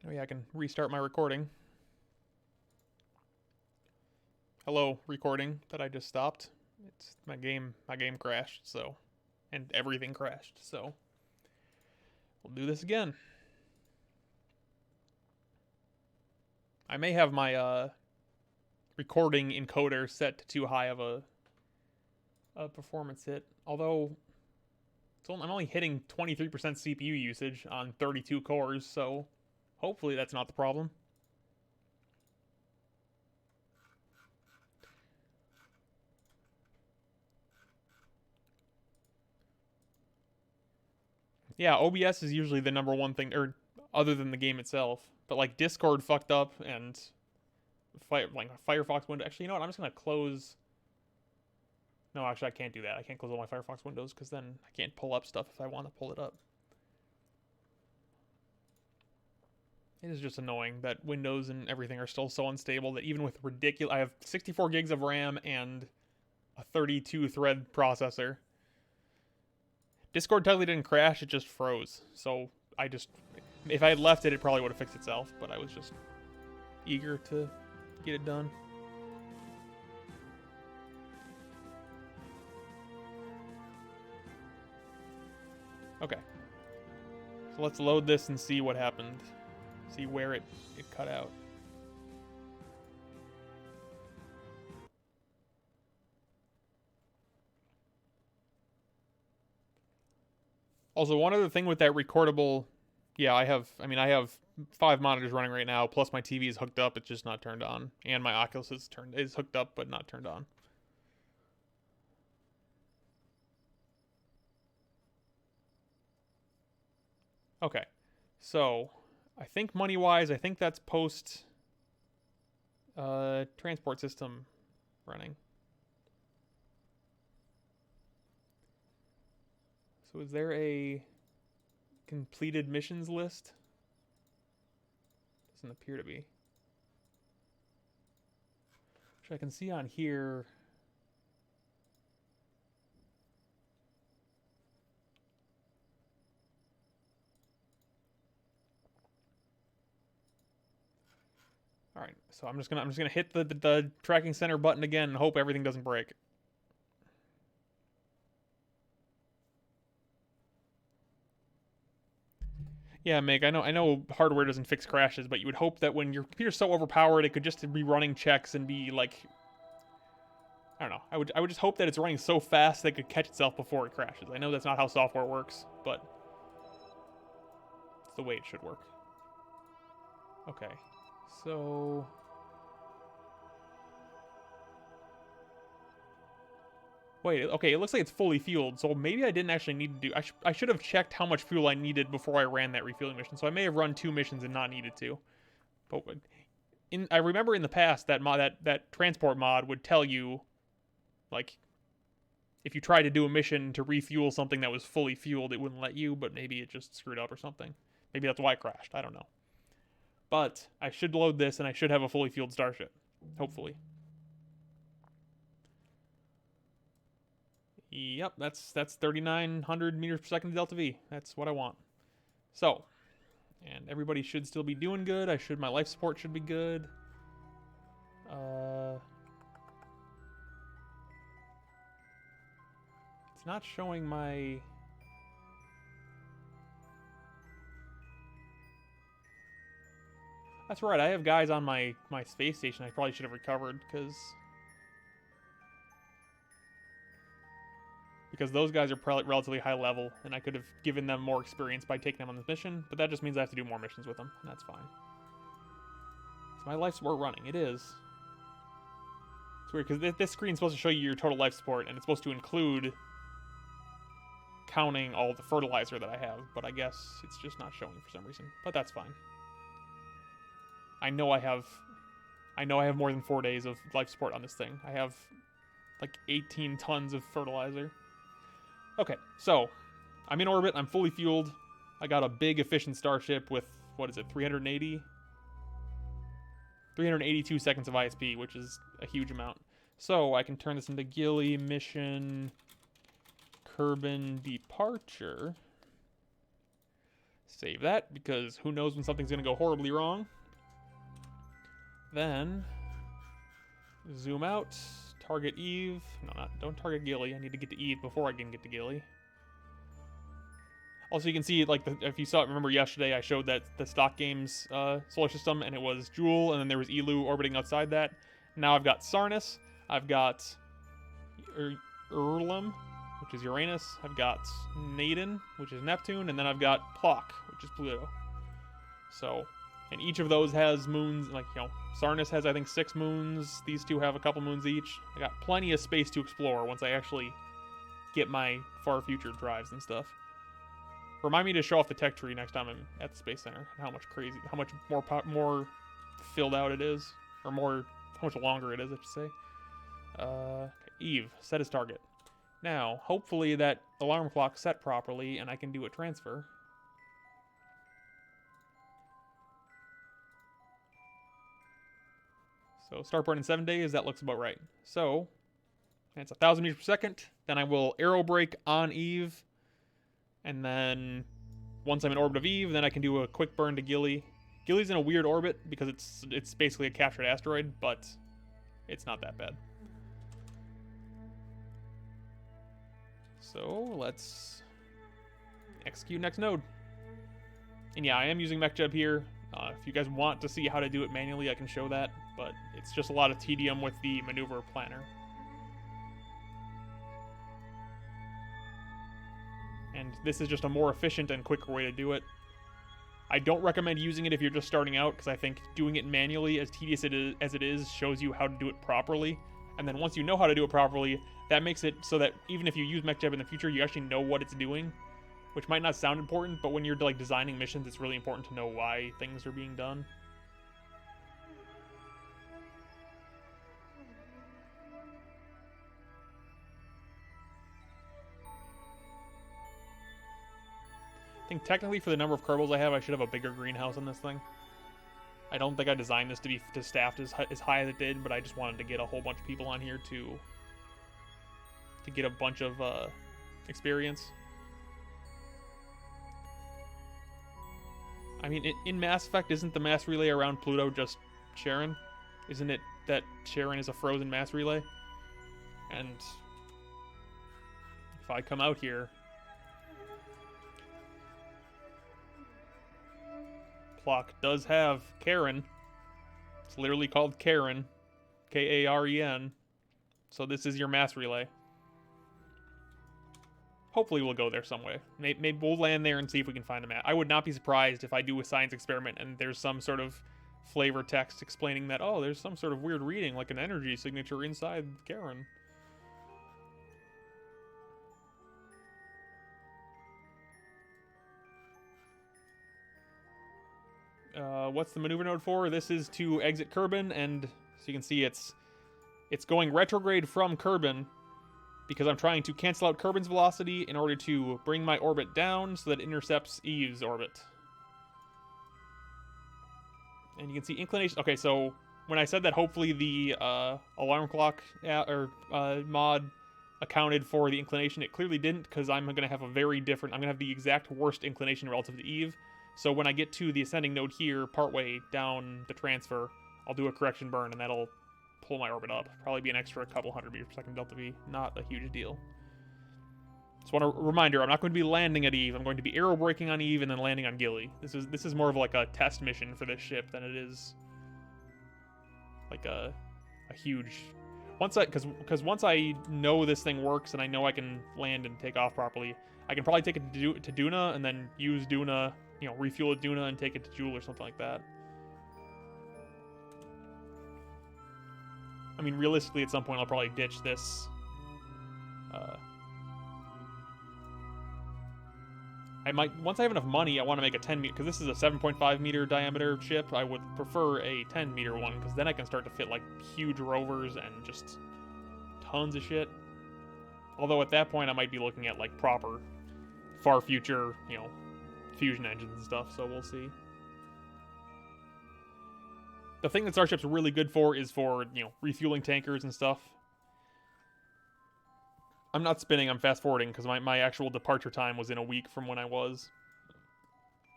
Oh yeah, I can restart my recording. Hello, recording that I just stopped. It's my game crashed, so and everything crashed, so we'll do this again. I may have my recording encoder set to too high of a performance hit, although I'm only hitting 23% CPU usage on 32 cores, so hopefully that's not the problem. Yeah, OBS is usually the number one thing, or other than the game itself. But like Discord fucked up, and Firefox window. Actually, you know what? I'm just gonna close. No, actually, I can't do that. I can't close all my Firefox windows because then I can't pull up stuff if I want to pull it up. It is just annoying that Windows and everything are still so unstable that even with ridiculous, I have 64 gigs of RAM and a 32 thread processor. Discord totally didn't crash; it just froze. So if I had left it, it probably would have fixed itself. But I was just eager to get it done. Okay. So let's load this and see what happened. See where it cut out. Also, one other thing with that recordable, yeah, I have 5 monitors running right now, plus my TV is hooked up, it's just not turned on. And my Oculus is hooked up but not turned on. Okay. So, I think money-wise, I think that's post transport system running. So is there a completed missions list? Doesn't appear to be. Which I can see on here. All right, so I'm just gonna hit the tracking center button again and hope everything doesn't break. Yeah, Meg, I know hardware doesn't fix crashes, but you would hope that when your computer's so overpowered, it could just be running checks and be like, I don't know. I would just hope that it's running so fast that it could catch itself before it crashes. I know that's not how software works, but it's the way it should work. Okay, so wait, okay, it looks like it's fully fueled, so maybe I didn't actually need to do. I should have checked how much fuel I needed before I ran that refueling mission. So I may have run 2 missions and not needed to. But I remember in the past that that transport mod would tell you, like, if you tried to do a mission to refuel something that was fully fueled, it wouldn't let you. But maybe it just screwed up or something. Maybe that's why it crashed. I don't know. But I should load this and I should have a fully fueled starship, hopefully. Yep, that's 3,900 meters per second delta V. That's what I want. So, and everybody should still be doing good. My life support should be good. It's not showing my. That's right. I have guys on my space station. I probably should have recovered because those guys are probably relatively high level, and I could have given them more experience by taking them on this mission, but that just means I have to do more missions with them, and that's fine. So my life support running. It is. It's weird, because this screen's supposed to show you your total life support, and it's supposed to include counting all the fertilizer that I have, but I guess it's just not showing for some reason, but that's fine. I know I have more than 4 days of life support on this thing. I have like 18 tons of fertilizer. Okay, so I'm in orbit. I'm fully fueled. I got a big efficient starship with, what is it, 382 seconds of ISP, which is a huge amount. So I can turn this into Gilly mission Kerbin departure. Save that, because who knows when something's going to go horribly wrong. Then, zoom out, target Eve. No, don't target Gilly. I need to get to Eve before I can get to Gilly. Also, you can see, like, if you saw it, remember yesterday, I showed that the stock game's solar system, and it was Jewel, and then there was Elu orbiting outside that. Now I've got Sarnus, I've got Urlum, which is Uranus, I've got Naden, which is Neptune, and then I've got Plock, which is Pluto. So, and each of those has moons, like, you know, Sarnus has, I think, 6 moons, these two have a couple moons each. I got plenty of space to explore once I actually get my far future drives and stuff. Remind me to show off the tech tree next time I'm at the Space Center, and how much more filled out it is, or how much longer it is, I should say. Okay, Eve, set as target. Now, hopefully that alarm clock's set properly, and I can do a transfer. So, start burn in 7 days, that looks about right. So, it's 1,000 meters per second, then I will arrow brake on Eve, and then once I'm in orbit of Eve, then I can do a quick burn to Gilly. Gilly's in a weird orbit because it's basically a captured asteroid, but it's not that bad. So let's execute next node. And yeah, I am using MechJeb here. If you guys want to see how to do it manually, I can show that, but it's just a lot of tedium with the maneuver planner. And this is just a more efficient and quicker way to do it. I don't recommend using it if you're just starting out, because I think doing it manually, as tedious as it is, shows you how to do it properly. And then once you know how to do it properly, that makes it so that even if you use MechJeb in the future, you actually know what it's doing, which might not sound important, but when you're like designing missions, it's really important to know why things are being done. I think technically for the number of Kerbals I have, I should have a bigger greenhouse on this thing. I don't think I designed this to be staffed as high as it did, but I just wanted to get a whole bunch of people on here to get a bunch of experience. I mean, in Mass Effect, isn't the mass relay around Pluto just Charon? Isn't it that Charon is a frozen mass relay? And if I come out here, Plock does have Karen. It's literally called Karen. K-A-R-E-N. So this is your mass relay. Hopefully we'll go there some way. Maybe we'll land there and see if we can find a map. I would not be surprised if I do a science experiment and there's some sort of flavor text explaining that, oh, there's some sort of weird reading, like an energy signature inside Karen. What's the maneuver node for? This is to exit Kerbin, and so you can see it's going retrograde from Kerbin because I'm trying to cancel out Kerbin's velocity in order to bring my orbit down so that it intercepts Eve's orbit. And you can see inclination. Okay, so when I said that hopefully the alarm clock mod accounted for the inclination, it clearly didn't, because I'm going to have I'm going to have the exact worst inclination relative to Eve. So when I get to the ascending node here, partway down the transfer, I'll do a correction burn, and that'll pull my orbit up. Probably be an extra couple hundred meters per second delta V. Not a huge deal. Just want a reminder, I'm not going to be landing at Eve. I'm going to be aero braking on Eve and then landing on Gilly. This is more of like a test mission for this ship than it is like a huge... Because once I know this thing works and I know I can land and take off properly, I can probably take it to Duna and then use Duna, you know, refuel at Duna and take it to Jewel or something like that. I mean, realistically, at some point, I'll probably ditch this. I might, once I have enough money, I want to make a 10 meter, because this is a 7.5 meter diameter ship. I would prefer a 10 meter one, because then I can start to fit like huge rovers and just tons of shit. Although at that point, I might be looking at like proper far future, you know, fusion engines and stuff, so we'll see. The thing that Starship's really good for is for, you know, refueling tankers and stuff. I'm not spinning, I'm fast forwarding, because my actual departure time was in a week from when I was.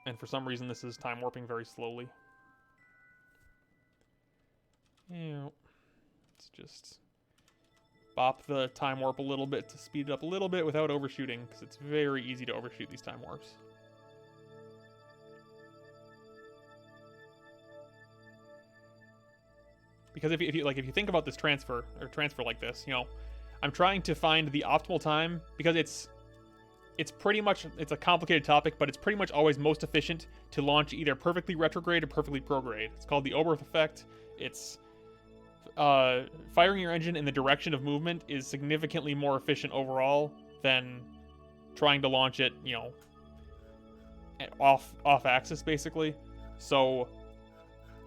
And for some reason, this is time warping very slowly. Yeah, let's just bop the time warp a little bit to speed it up a little bit without overshooting, because it's very easy to overshoot these time warps. Because if you think about this transfer like this, you know, I'm trying to find the optimal time, because it's pretty much, it's a complicated topic, but it's pretty much always most efficient to launch either perfectly retrograde or perfectly prograde. It's called the Oberth effect. It's firing your engine in the direction of movement is significantly more efficient overall than trying to launch it, you know, off axis basically. So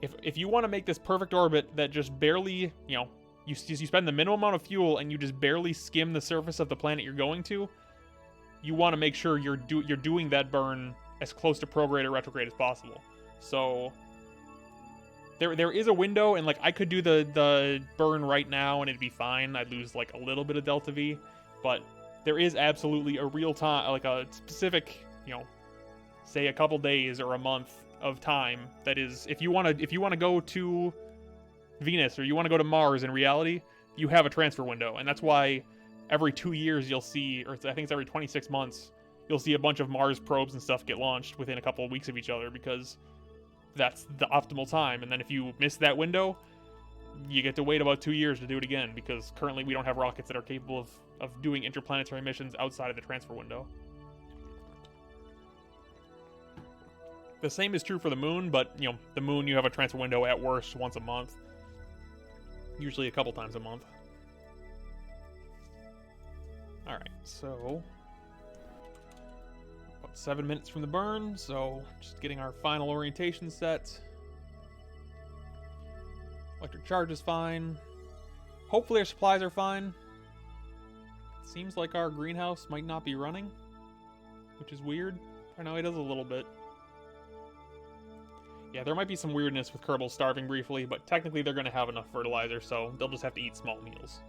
if you want to make this perfect orbit that just barely, you know, you spend the minimum amount of fuel and you just barely skim the surface of the planet you're going to, you want to make sure you're doing that burn as close to prograde or retrograde as possible. So there is a window, and like I could do the burn right now and it'd be fine. I'd lose like a little bit of delta V, but there is absolutely a real time, like a specific, you know, say a couple days or a month of time that is, if you want to go to Venus or you want to go to Mars in reality, you have a transfer window. And that's why every 2 years you'll see, or I think it's every 26 months, you'll see a bunch of Mars probes and stuff get launched within a couple of weeks of each other, because that's the optimal time. And then if you miss that window, you get to wait about 2 years to do it again, because currently we don't have rockets that are capable of doing interplanetary missions outside of the transfer window. The same is true for the moon, but, you know, the moon, you have a transfer window at worst once a month. Usually a couple times a month. Alright, so about 7 minutes from the burn, so just getting our final orientation set. Electric charge is fine. Hopefully our supplies are fine. Seems like our greenhouse might not be running, which is weird. I know it is a little bit. Yeah, there might be some weirdness with Kerbal starving briefly, but technically they're going to have enough fertilizer, so they'll just have to eat small meals.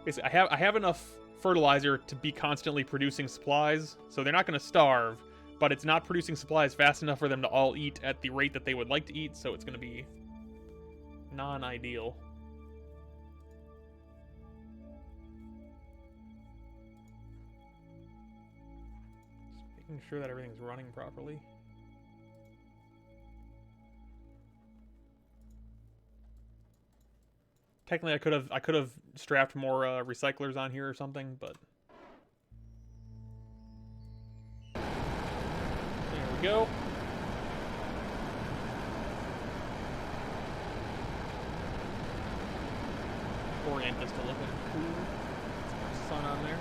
Basically, I have enough fertilizer to be constantly producing supplies, so they're not going to starve, but it's not producing supplies fast enough for them to all eat at the rate that they would like to eat, so it's going to be non-ideal. Just making sure that everything's running properly. Technically, I could have strapped more recyclers on here or something, but there we go. Orient us to looking cool. Some sun on there.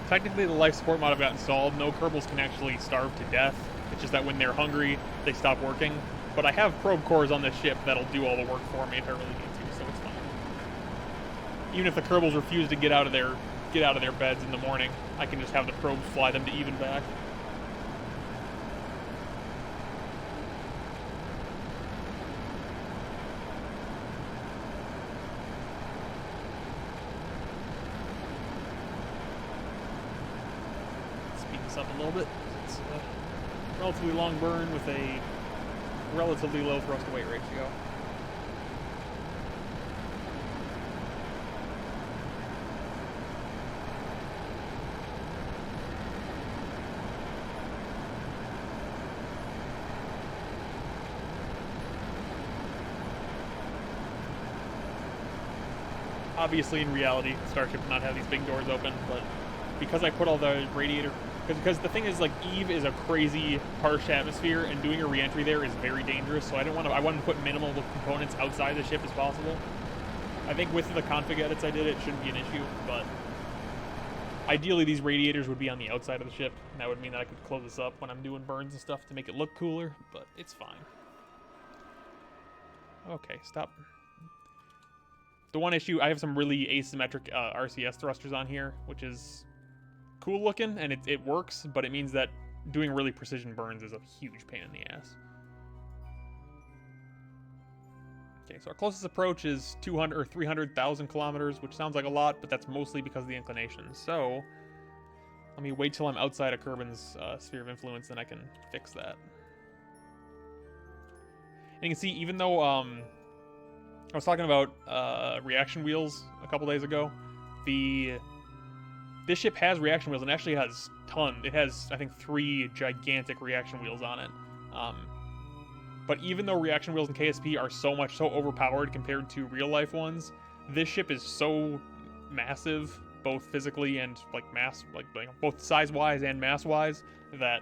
Technically, the life support mod I've got installed, no Kerbals can actually starve to death. It's just that when they're hungry, they stop working. But I have probe cores on this ship that'll do all the work for me if I really need to, so it's fine. Even if the Kerbals refuse to get out of their beds in the morning, I can just have the probes fly them to even back. Up a little bit. It's a relatively long burn with a relatively low thrust to weight ratio. obviously in reality, Starship would not have these big doors open, but because I put all the radiator, because the thing is, like, Eve is a crazy harsh atmosphere, and doing a re-entry there is very dangerous. So I wanted to put minimal components outside the ship as possible. I think with the config edits I did, it shouldn't be an issue, but ideally these radiators would be on the outside of the ship, and that would mean that I could close this up when I'm doing burns and stuff to make it look cooler, but it's fine. Okay, stop. The one issue, I have some really asymmetric RCS thrusters on here, which is cool looking, and it works, but it means that doing really precision burns is a huge pain in the ass. Okay, so our closest approach is 200 or 300,000 kilometers, which sounds like a lot, but that's mostly because of the inclination. So let me wait till I'm outside of Kerbin's sphere of influence, then I can fix that. And you can see, even though I was talking about reaction wheels a couple days ago, this ship has reaction wheels and actually has tons. It has, I think, 3 gigantic reaction wheels on it. But even though reaction wheels in KSP are so overpowered compared to real life ones, this ship is so massive, both physically and both size wise and mass wise, that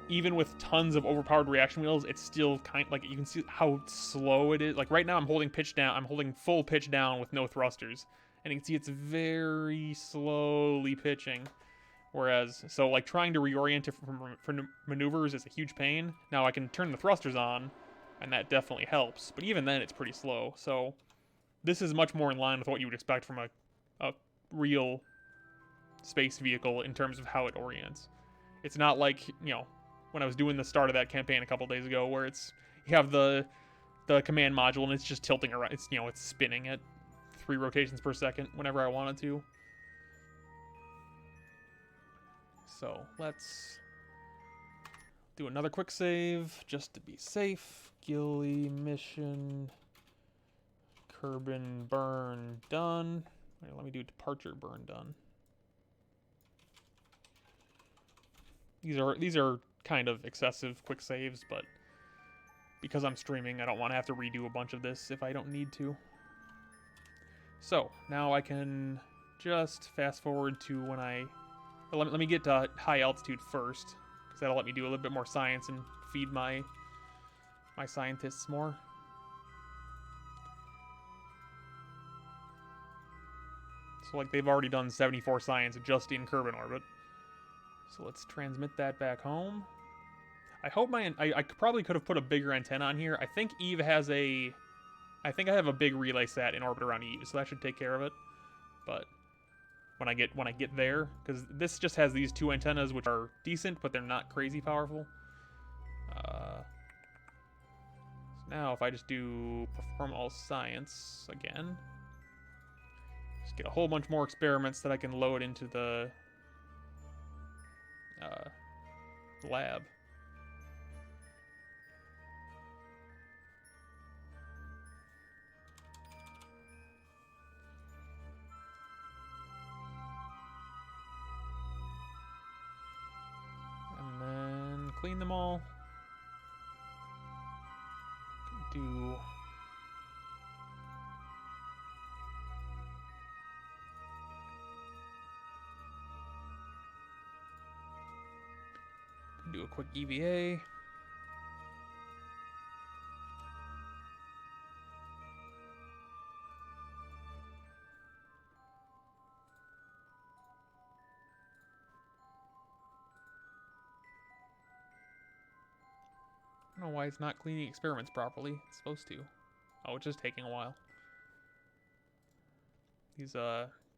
even with tons of overpowered reaction wheels, it's still you can see how slow it is. Like right now I'm holding pitch down, I'm holding full pitch down with no thrusters, and you can see it's very slowly pitching. Whereas, so like trying to reorient it for maneuvers is a huge pain. Now I can turn the thrusters on, and that definitely helps, but even then it's pretty slow. So this is much more in line with what you would expect from a real space vehicle in terms of how it orients. It's not like, when I was doing the start of that campaign a couple days ago, where you have the command module and it's just tilting around. It's spinning at 3 rotations per second whenever I want it to. So let's do another quick save just to be safe. Gilly mission, Kerbin burn done. Wait, let me do departure burn done. These are kind of excessive quick saves, but because I'm streaming, I don't want to have to redo a bunch of this if I don't need to. So now I can just fast forward to when let me get to high altitude first, because that'll let me do a little bit more science and feed my scientists more. So like they've already done 74 science just in Kerbin orbit. So let's transmit that back home. I hope I probably could have put a bigger antenna on here. I think Eve has I have a big relay sat in orbit around Eve, so that should take care of it. But when I get there, because this just has these 2 antennas which are decent, but they're not crazy powerful. So now if I just do perform all science again, just get a whole bunch more experiments that I can load into the lab. And then clean them all. Do a quick EVA. I don't know why it's not cleaning experiments properly. It's supposed to. Oh, it's just taking a while. These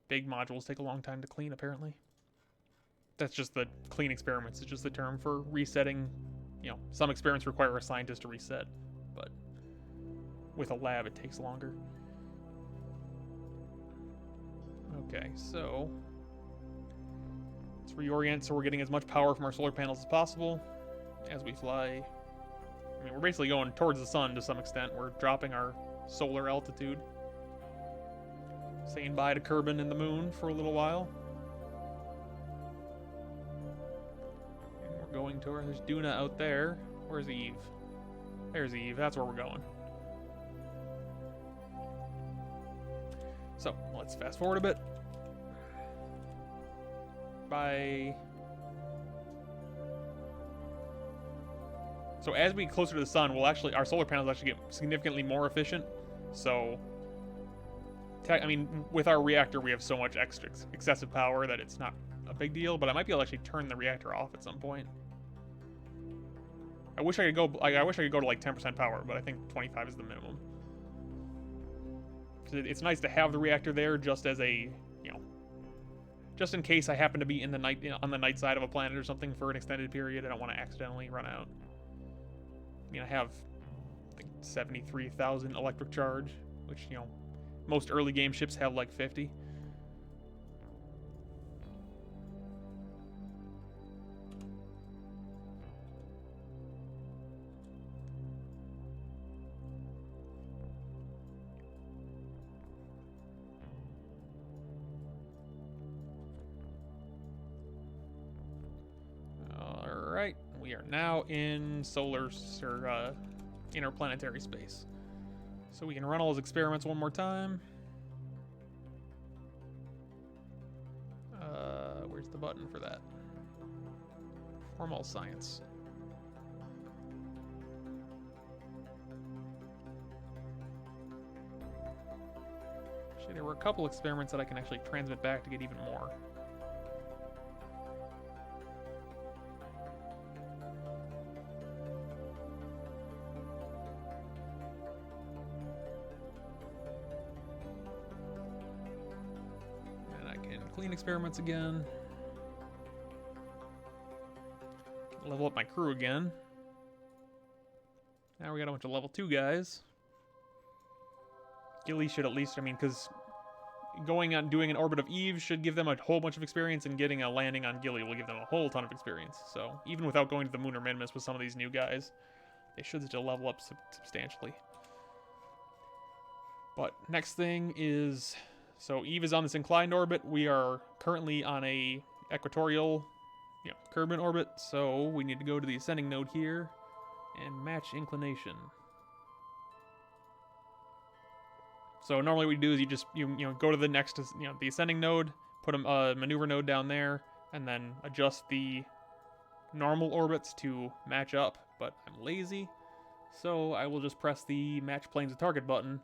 big modules take a long time to clean, apparently. That's just the clean experiments. It's just the term for resetting. Some experiments require a scientist to reset, but with a lab it takes longer. Okay, so let's reorient so we're getting as much power from our solar panels as possible as we fly. I mean, we're basically going towards the sun to some extent. We're dropping our solar altitude. Saying bye to Kerbin and the moon for a little while. And we're going to there's Duna out there. Where's Eve? There's Eve. That's where we're going. So let's fast forward a bit. So as we get closer to the sun, our solar panels actually get significantly more efficient. So, I mean, with our reactor, we have so much excessive power that it's not a big deal. But I might be able to actually turn the reactor off at some point. I wish I could go to like 10% power, but I think 25 is the minimum. It's nice to have the reactor there just as a, just in case I happen to be on the night side of a planet or something for an extended period. I don't want to accidentally run out. I mean, I have, I think, 73,000 electric charge, which, most early game ships have like 50. Alright, we are now in interplanetary space. So we can run all those experiments one more time. Where's the button for that? Perform all science. Actually, there were a couple experiments that I can actually transmit back to get even more. Clean experiments again. Level up my crew again. Now we got a bunch of level 2 guys. Gilly should at least, because doing an orbit of Eve should give them a whole bunch of experience, and getting a landing on Gilly will give them a whole ton of experience. So even without going to the moon or Minimus with some of these new guys, they should still level up substantially. But next thing is, so Eve is on this inclined orbit. We are currently on a equatorial, Kerbin orbit. So we need to go to the ascending node here and match inclination. So normally what you do is you just go to the next, the ascending node, put a maneuver node down there, and then adjust the normal orbits to match up. But I'm lazy, so I will just press the match planes to target button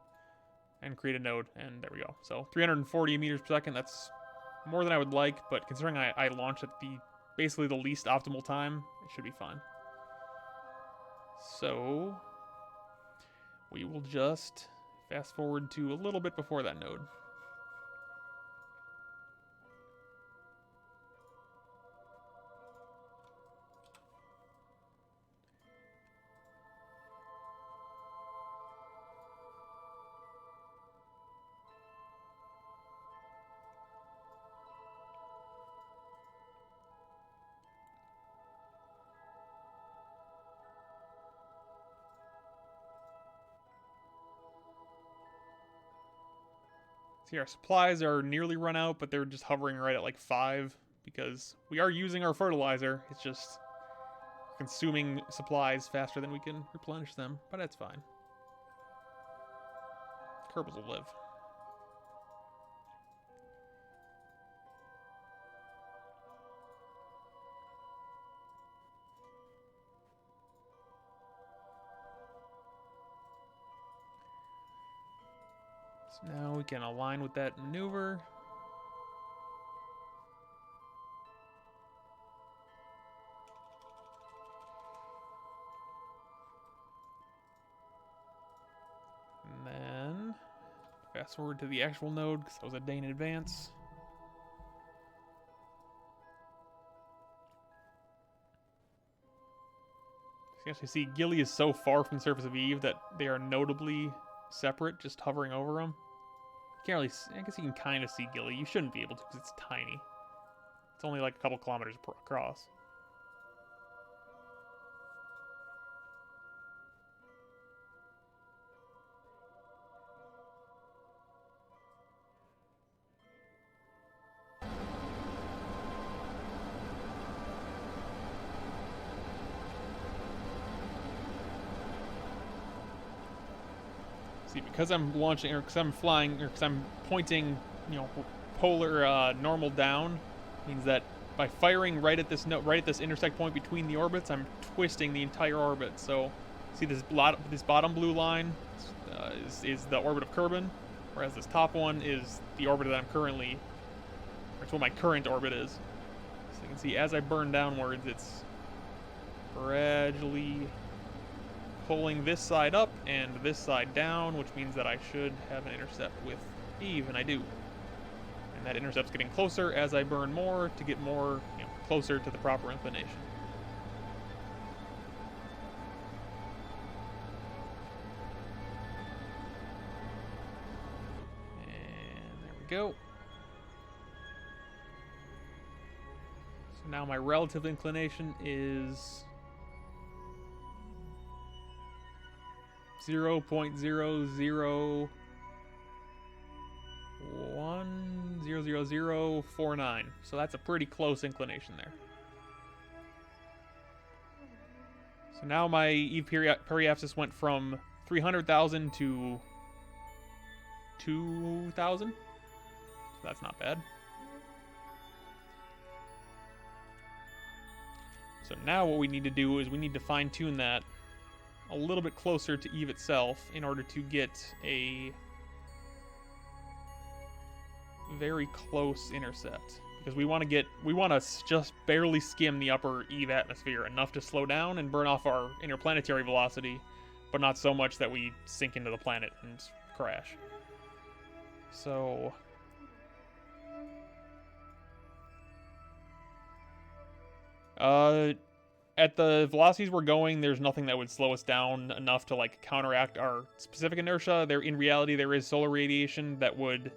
and create a node, and there we go. So 340 meters per second, that's more than I would like, but considering I launched at basically the least optimal time, it should be fine. So we will just fast forward to a little bit before that node. See, our supplies are nearly run out, but they're just hovering right at like 5 because we are using our fertilizer. It's just consuming supplies faster than we can replenish them, but that's fine. Kerbals will live. So now we can align with that maneuver. And then fast forward to the actual node because that was a day in advance. So you actually see Gilly is so far from the surface of Eve that they are notably separate, just hovering over them. You can't really, I guess you can kind of see Gilly. You shouldn't be able to because it's tiny. It's only like a couple kilometers across. See, because I'm launching, or because I'm flying, or because I'm pointing, you know, polar normal down, means that by firing right at this intersect point between the orbits, I'm twisting the entire orbit. So, see this bottom blue line is the orbit of Kerbin, whereas this top one is the orbit that I'm currently, or it's what my current orbit is. So you can see as I burn downwards, it's gradually pulling this side up and this side down, which means that I should have an intercept with Eve, and I do. And that intercept's getting closer as I burn more to get more, you know, closer to the proper inclination. And there we go. So now my relative inclination is 0.001000049. So that's a pretty close inclination there. So now my Eve periapsis went from 300,000 to 2,000. So that's not bad. So now what we need to do is we need to fine-tune that a little bit closer to Eve itself in order to get a very close intercept, because we want to just barely skim the upper Eve atmosphere, enough to slow down and burn off our interplanetary velocity, but not so much that we sink into the planet and crash. So at the velocities we're going, there's nothing that would slow us down enough to like counteract our specific inertia. In reality, there is solar radiation that would,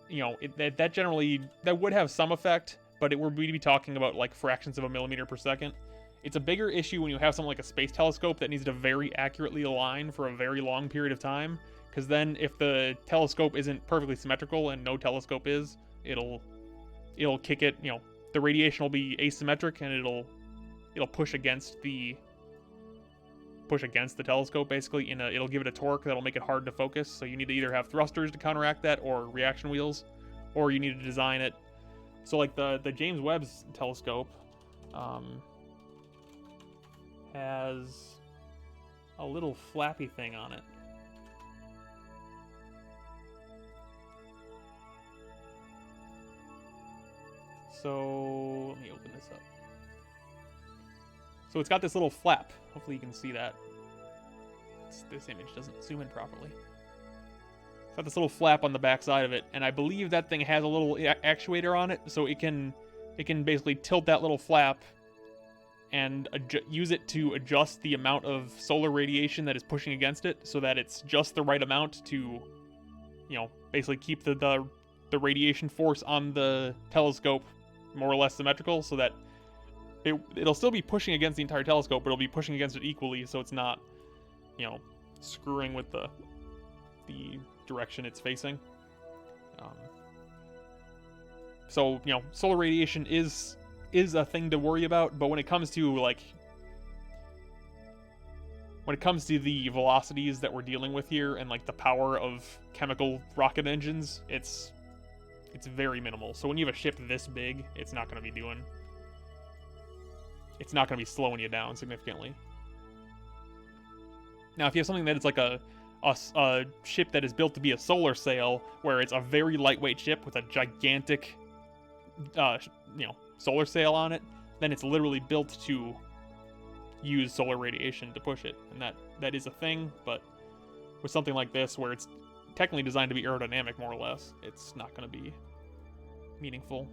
you know, that would have some effect, but we'd be talking about like fractions of a millimeter per second. It's a bigger issue when you have something like a space telescope that needs to very accurately align for a very long period of time, because then if the telescope isn't perfectly symmetrical, and no telescope is, it'll kick it, you know, the radiation will be asymmetric, and it'll push against the telescope, basically. It'll give it a torque that'll make it hard to focus. So you need to either have thrusters to counteract that, or reaction wheels, or you need to design it. So like the James Webb's telescope has a little flappy thing on it. So let me open this up. So it's got this little flap. Hopefully you can see that. This image doesn't zoom in properly. It's got this little flap on the back side of it, and I believe that thing has a little actuator on it, so it can basically tilt that little flap and use it to adjust the amount of solar radiation that is pushing against it, so that it's just the right amount to, you know, basically keep the radiation force on the telescope more or less symmetrical, so that it'll still be pushing against the entire telescope, but it'll be pushing against it equally, so it's not, you know, screwing with the direction it's facing. So, you know, solar radiation is a thing to worry about, but when it comes to the velocities that we're dealing with here, and like the power of chemical rocket engines, it's very minimal. So when you have a ship this big, it's not going to be slowing you down significantly. Now, if you have something that is like a ship that is built to be a solar sail, where it's a very lightweight ship with a gigantic, solar sail on it, then it's literally built to use solar radiation to push it, and that is a thing. But with something like this, where it's technically designed to be aerodynamic, more or less, it's not going to be meaningful.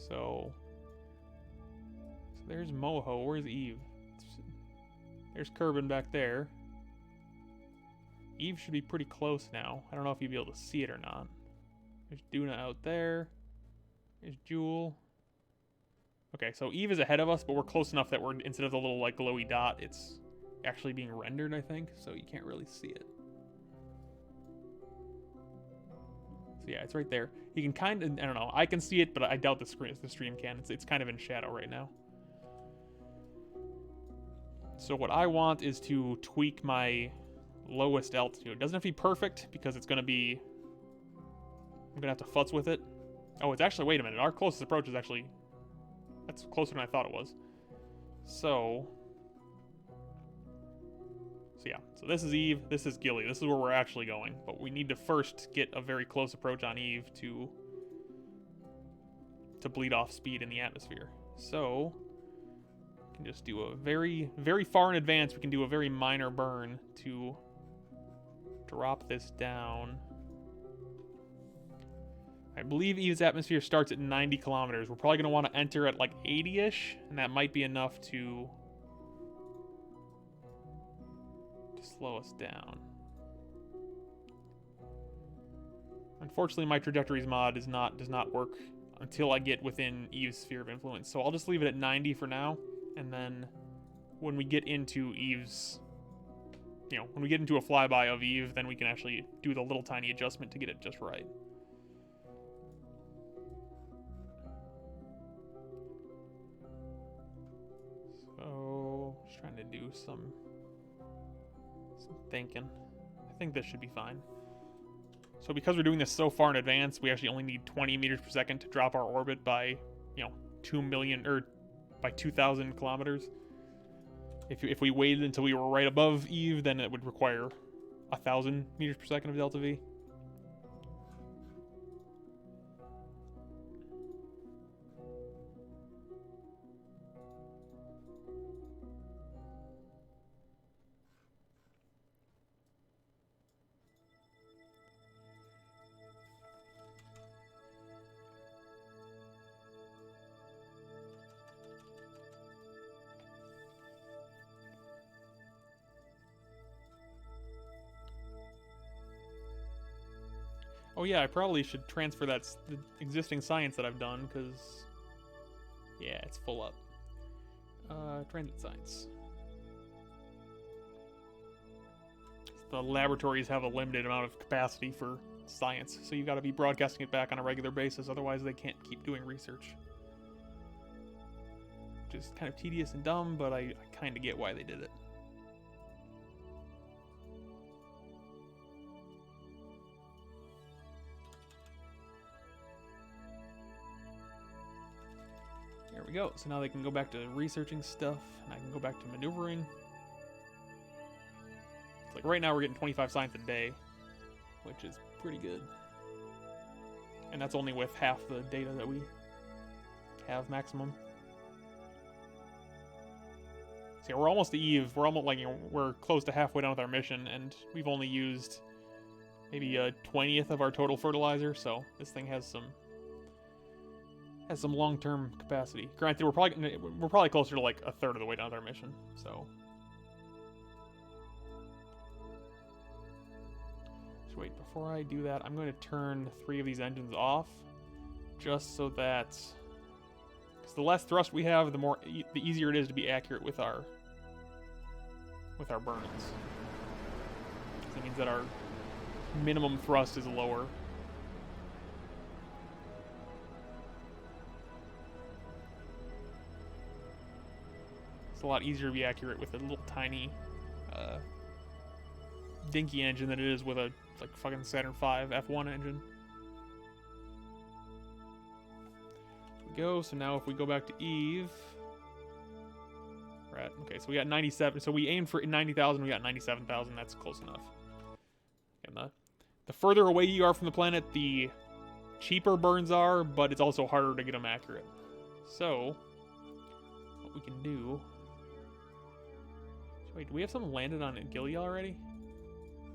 So there's Moho. Where's Eve? There's Kerbin back there. Eve should be pretty close now. I don't know if you'll be able to see it or not. There's Duna out there. There's Jewel. Okay, so Eve is ahead of us, but we're close enough that we're, instead of the little like glowy dot, it's actually being rendered, I think, so you can't really see it. So yeah, it's right there. You can kind of, I don't know, I can see it, but I doubt the stream can. It's kind of in shadow right now. So what I want is to tweak my lowest altitude. It doesn't have to be perfect because it's going to be... I'm going to have to futz with it. Oh, it's actually... Wait a minute. Our closest approach is actually... That's closer than I thought it was. So yeah. So this is Eve. This is Gilly. This is where we're actually going. But we need to first get a very close approach on Eve to bleed off speed in the atmosphere. So... We can just do a very, very far in advance. We can do a very minor burn to drop this down. I believe Eve's atmosphere starts at 90 kilometers. We're probably going to want to enter at like 80-ish, and that might be enough to slow us down. Unfortunately, my trajectories mod does not work until I get within Eve's sphere of influence. So I'll just leave it at 90 for now. And then when we get into Eve's, when we get into a flyby of Eve, then we can actually do the little tiny adjustment to get it just right. So, just trying to do some thinking. I think this should be fine. So because we're doing this so far in advance, we actually only need 20 meters per second to drop our orbit by, 2 million, or by 2,000 kilometers. If we waited until we were right above Eve, then it would require 1,000 meters per second of delta V. Oh yeah, I probably should transfer the existing science that I've done, because... Yeah, it's full up. Transit science. The laboratories have a limited amount of capacity for science, so you gotta be broadcasting it back on a regular basis, otherwise they can't keep doing research. Which is kind of tedious and dumb, but I kind of get why they did it. There we go. So now they can go back to researching stuff, and I can go back to maneuvering. It's like right now we're getting 25 science a day, which is pretty good. And that's only with half the data that we have maximum. So yeah, we're almost to Eve. We're almost we're close to halfway done with our mission, and we've only used maybe a 20th of our total fertilizer. So this thing has some long-term capacity. Granted, we're probably closer to like a third of the way down with our mission. So wait, before I do that, I'm going to turn 3 of these engines off, just so that, because the less thrust we have, the easier it is to be accurate with our burns. It means that our minimum thrust is lower. It's a lot easier to be accurate with a little tiny dinky engine than it is with a fucking Saturn V F1 engine. There we go. So now if we go back to Eve, we're at, okay, so we got 97. So we aimed for 90,000. We got 97,000. That's close enough. And the further away you are from the planet, the cheaper burns are, but it's also harder to get them accurate. So what we can do. Wait, do we have something landed on Gilead already?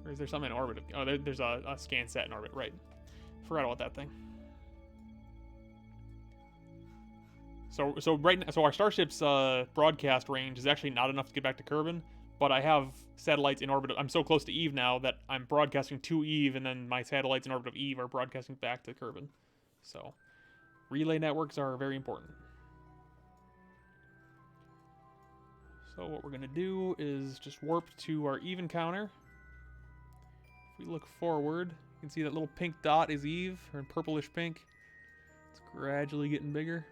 Or is there something in orbit? Oh, there's a ScanSat in orbit, right. Forgot about that thing. So right now, so our Starship's broadcast range is actually not enough to get back to Kerbin, but I have satellites in orbit. I'm so close to Eve now that I'm broadcasting to Eve, and then my satellites in orbit of Eve are broadcasting back to Kerbin. So relay networks are very important. So what we're going to do is just warp to our Eve encounter. If we look forward, you can see that little pink dot is Eve, or in purplish pink. It's gradually getting bigger.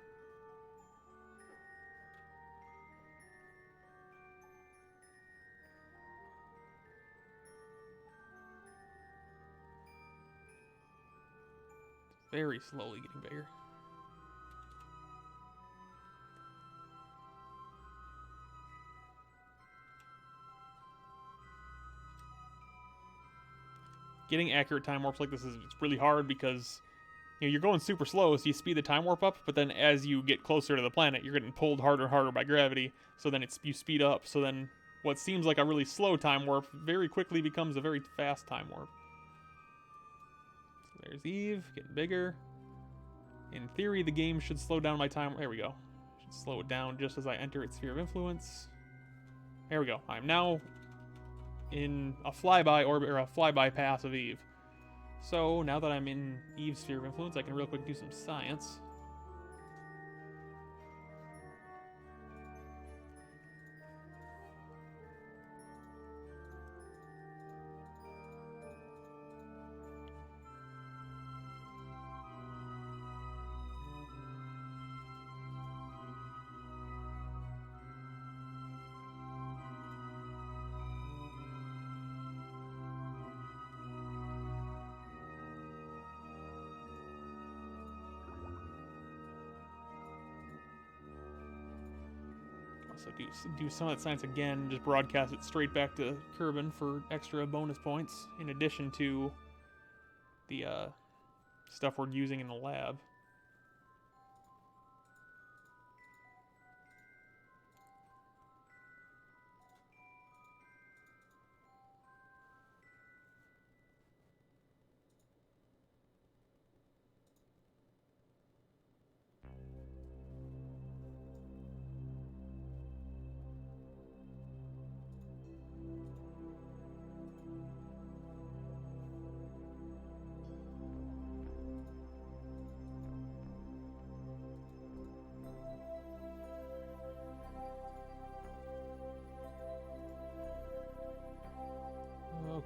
Very slowly getting bigger. Getting accurate time warps like this is really hard because you're going super slow, so you speed the time warp up, but then as you get closer to the planet, you're getting pulled harder and harder by gravity, so then you speed up, so then what seems like a really slow time warp very quickly becomes a very fast time warp. So there's Eve, getting bigger. In theory, the game should slow down my time. There we go. Should slow it down just as I enter its sphere of influence. There we go. I'm now in a flyby orbit, or a flyby pass of Eve. So now that I'm in Eve's sphere of influence, I can real quick do some science. So do some of that science again, just broadcast it straight back to Kerbin for extra bonus points, in addition to the stuff we're using in the lab.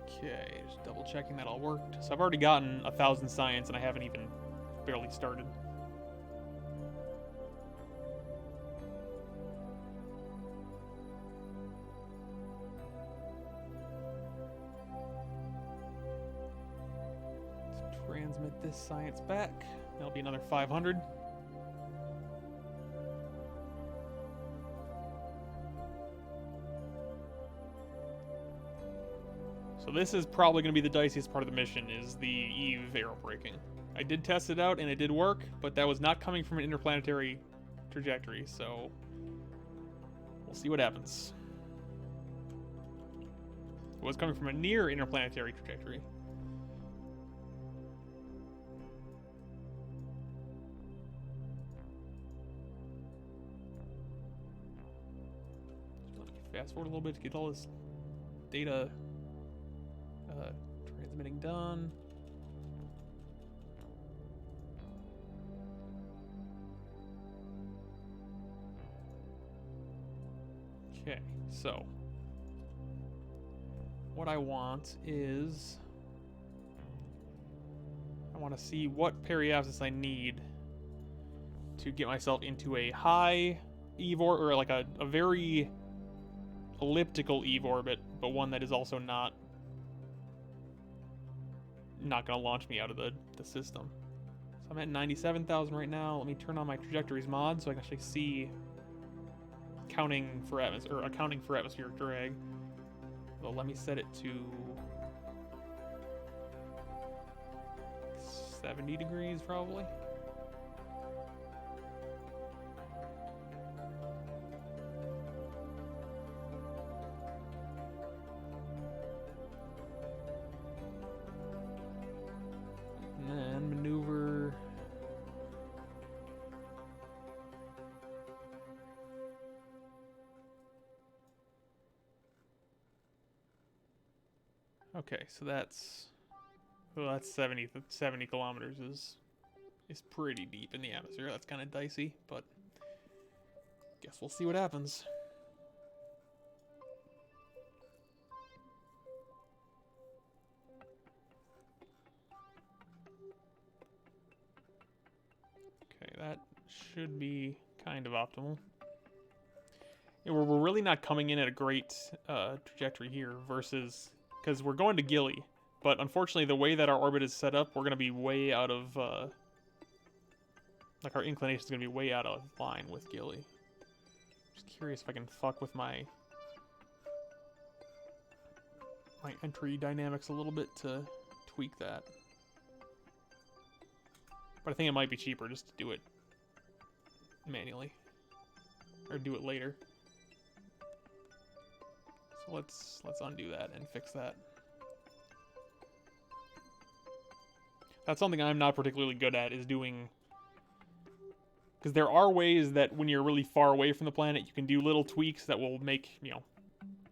Okay, just double checking that all worked. So I've already gotten 1,000 science and I haven't even barely started. Let's transmit this science back. That'll be another 500. So this is probably going to be the diciest part of the mission, is the Eve aerobraking. I did test it out and it did work, but that was not coming from an interplanetary trajectory, so we'll see what happens. It was coming from a near interplanetary trajectory. Fast forward a little bit to get all this data transmitting done. Okay, so what I want is I want to see what periapsis I need to get myself into a high Eve orbit, or like a very elliptical Eve orbit, but one that is also not gonna launch me out of the system. So I'm at 97,000 right now. Let me turn on my trajectories mod so I can actually see accounting for atmospheric drag. Well, let me set it to 70 degrees probably. And then maneuver. Okay, so that's 70 kilometers is pretty deep in the atmosphere. That's kind of dicey, but guess we'll see what happens. Okay, that should be kind of optimal. Yeah, we're really not coming in at a great trajectory here versus, because we're going to Gilly, but unfortunately the way that our orbit is set up, we're going to be way out of Like, our inclination is going to be way out of line with Gilly. Just curious if I can fuck with my entry dynamics a little bit to tweak that. But I think it might be cheaper just to do it manually. Or do it later. So let's undo that and fix that. That's something I'm not particularly good at, is doing... Because there are ways that when you're really far away from the planet, you can do little tweaks that will make, you know,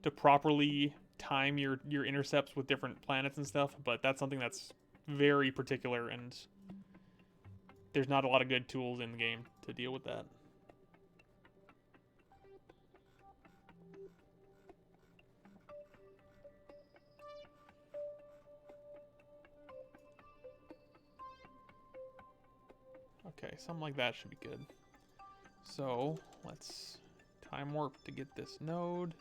to properly time your intercepts with different planets and stuff, but that's something that's very particular, and there's not a lot of good tools in the game to deal with that. Okay, something like that should be good. So, let's time warp to get this node.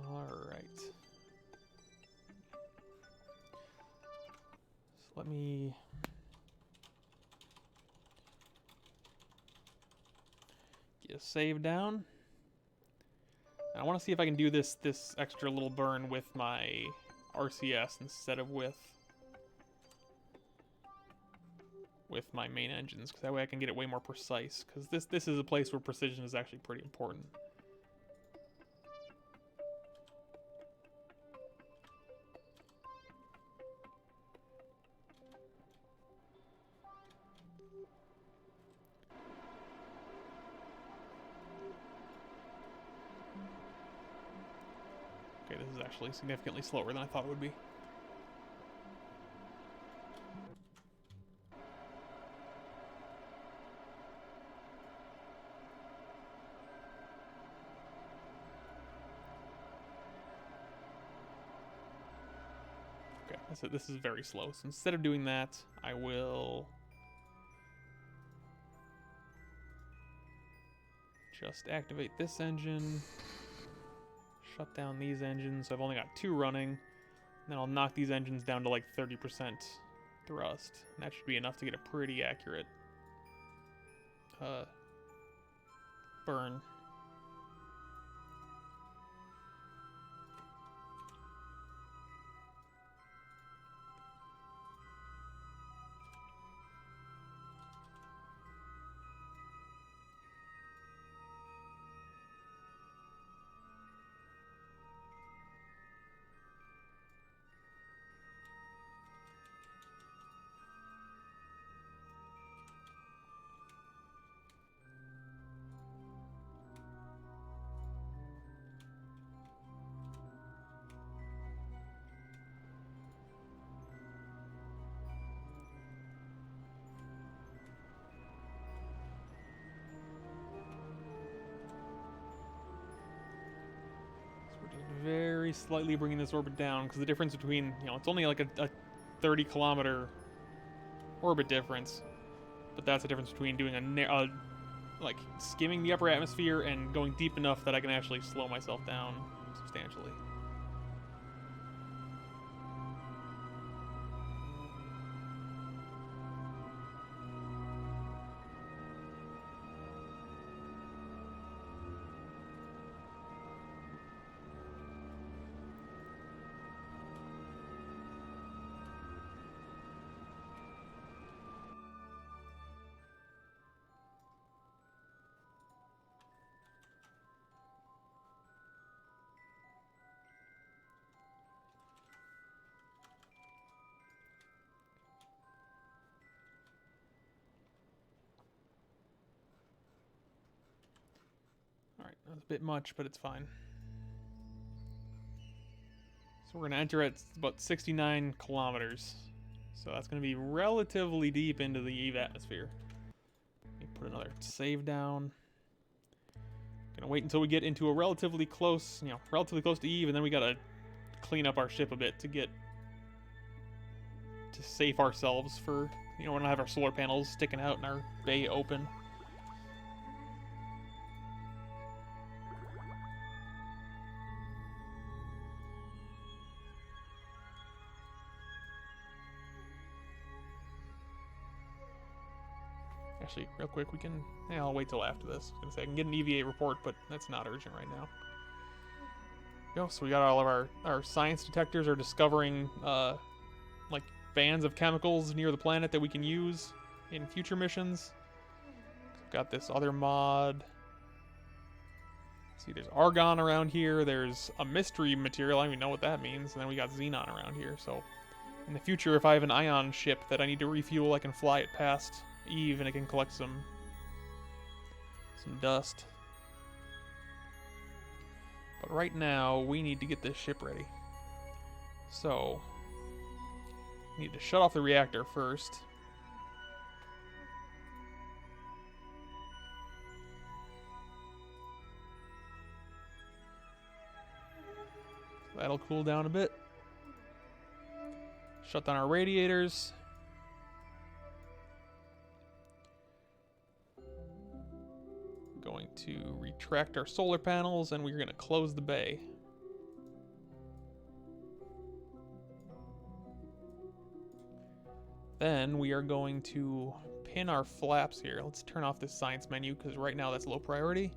Alright. So let me... get a save down. I want to see if I can do this extra little burn with my RCS instead of with my main engines, because that way I can get it way more precise, because this is a place where precision is actually pretty important. Okay, this is actually significantly slower than I thought it would be. Okay, this is very slow. So instead of doing that, I will just activate this engine. Shut down these engines, so I've only got 2 running. And then I'll knock these engines down to like 30% thrust. And that should be enough to get a pretty accurate burn. Very slightly bringing this orbit down, because the difference between, you know, it's only like a 30 kilometer orbit difference, but that's the difference between doing like skimming the upper atmosphere and going deep enough that I can actually slow myself down substantially. Alright, that's a bit much, but it's fine. So we're going to enter at about 69 kilometers. So that's going to be relatively deep into the Eve atmosphere. Let me put another save down. Gonna wait until we get into a relatively close to Eve, and then we gotta clean up our ship a bit to safe ourselves for You know, we don't have our solar panels sticking out and our bay open. Actually, real quick, we can... Yeah, I'll wait till after this. I was gonna say, I can get an EVA report, but that's not urgent right now. Yo, so we got all of our science detectors are discovering, like, bands of chemicals near the planet that we can use in future missions. Got this other mod. See, there's argon around here. There's a mystery material. I don't even know what that means. And then we got xenon around here. So, in the future, if I have an ion ship that I need to refuel, I can fly it past Eve and it can collect some dust. But right now, we need to get this ship ready. So, we need to shut off the reactor first. That'll cool down a bit. Shut down our radiators. Going to retract our solar panels, and we're going to close the bay. Then we are going to pin our flaps here. Let's turn off this science menu, because right now that's low priority.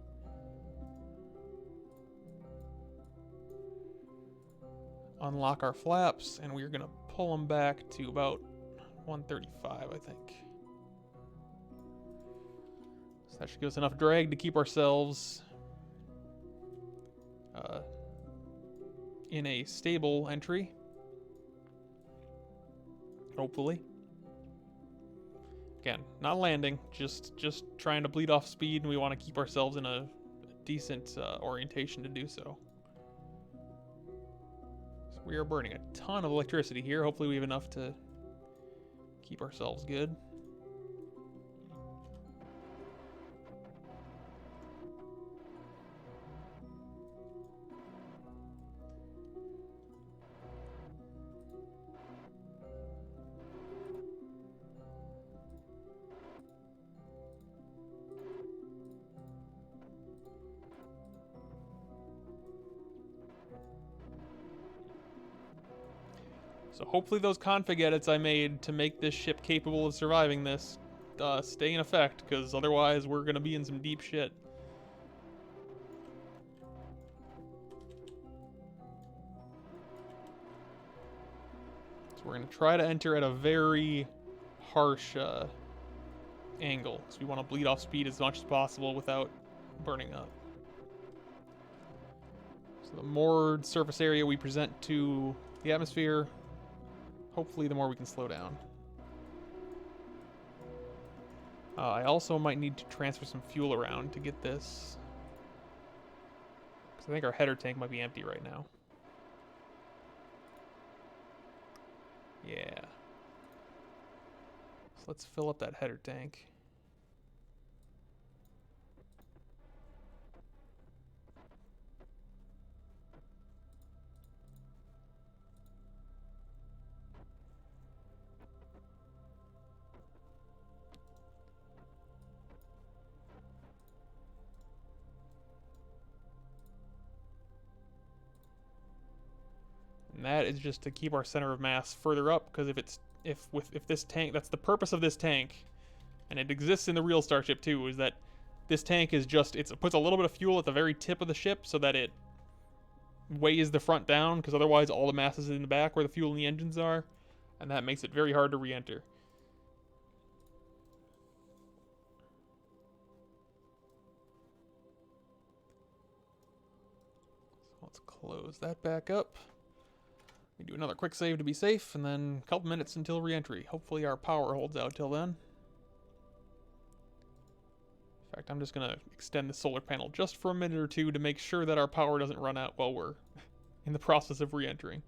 Unlock our flaps, and we're going to pull them back to about 135, I think. So that should give us enough drag to keep ourselves in a stable entry. Hopefully. Again, not landing, just trying to bleed off speed, and we want to keep ourselves in a decent orientation to do so. We are burning a ton of electricity here. Hopefully we have enough to keep ourselves good. So hopefully those config edits I made to make this ship capable of surviving this stay in effect, because otherwise we're going to be in some deep shit. So we're going to try to enter at a very harsh angle. So we want to bleed off speed as much as possible without burning up. So the more surface area we present to the atmosphere, hopefully the more we can slow down. I also might need to transfer some fuel around to get this, because I think our header tank might be empty right now. Yeah. So let's fill up that header tank. And that is just to keep our center of mass further up, because if this tank, that's the purpose of this tank, and it exists in the real Starship too, is that this tank is just, it puts a little bit of fuel at the very tip of the ship so that it weighs the front down, because otherwise all the mass is in the back where the fuel and the engines are, and that makes it very hard to re-enter. So let's close that back up. We do another quick save to be safe, and then a couple minutes until re-entry. Hopefully our power holds out till then. In fact, I'm just going to extend the solar panel just for a minute or two to make sure that our power doesn't run out while we're in the process of re-entering.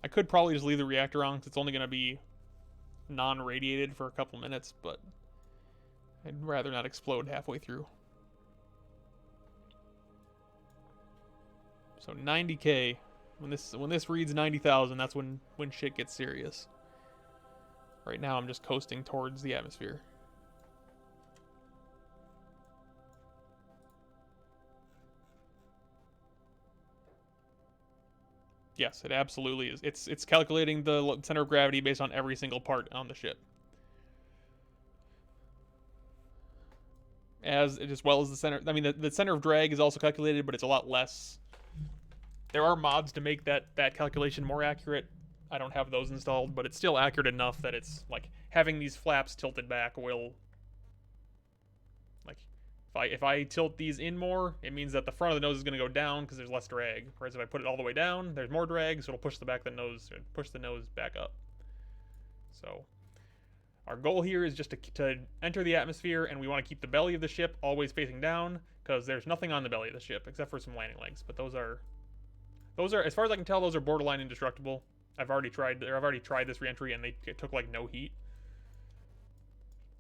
I could probably just leave the reactor on, because it's only going to be non-radiated for a couple minutes, but I'd rather not explode halfway through. So 90K, when this reads 90,000, that's when shit gets serious. Right now I'm just coasting towards the atmosphere. Yes, it absolutely is. It's calculating the center of gravity based on every single part on the ship. As well as the center. I mean, the center of drag is also calculated, but it's a lot less. There are mods to make that calculation more accurate. I don't have those installed, but it's still accurate enough that it's like having these flaps tilted back will, like, if I tilt these in more, it means that the front of the nose is going to go down because there's less drag. Whereas if I put it all the way down, there's more drag, so it'll push the back of the nose, push the nose back up. So our goal here is just to enter the atmosphere, and we want to keep the belly of the ship always facing down because there's nothing on the belly of the ship except for some landing legs. But those are, as far as I can tell, those are borderline indestructible. I've already tried this reentry, and it took like no heat.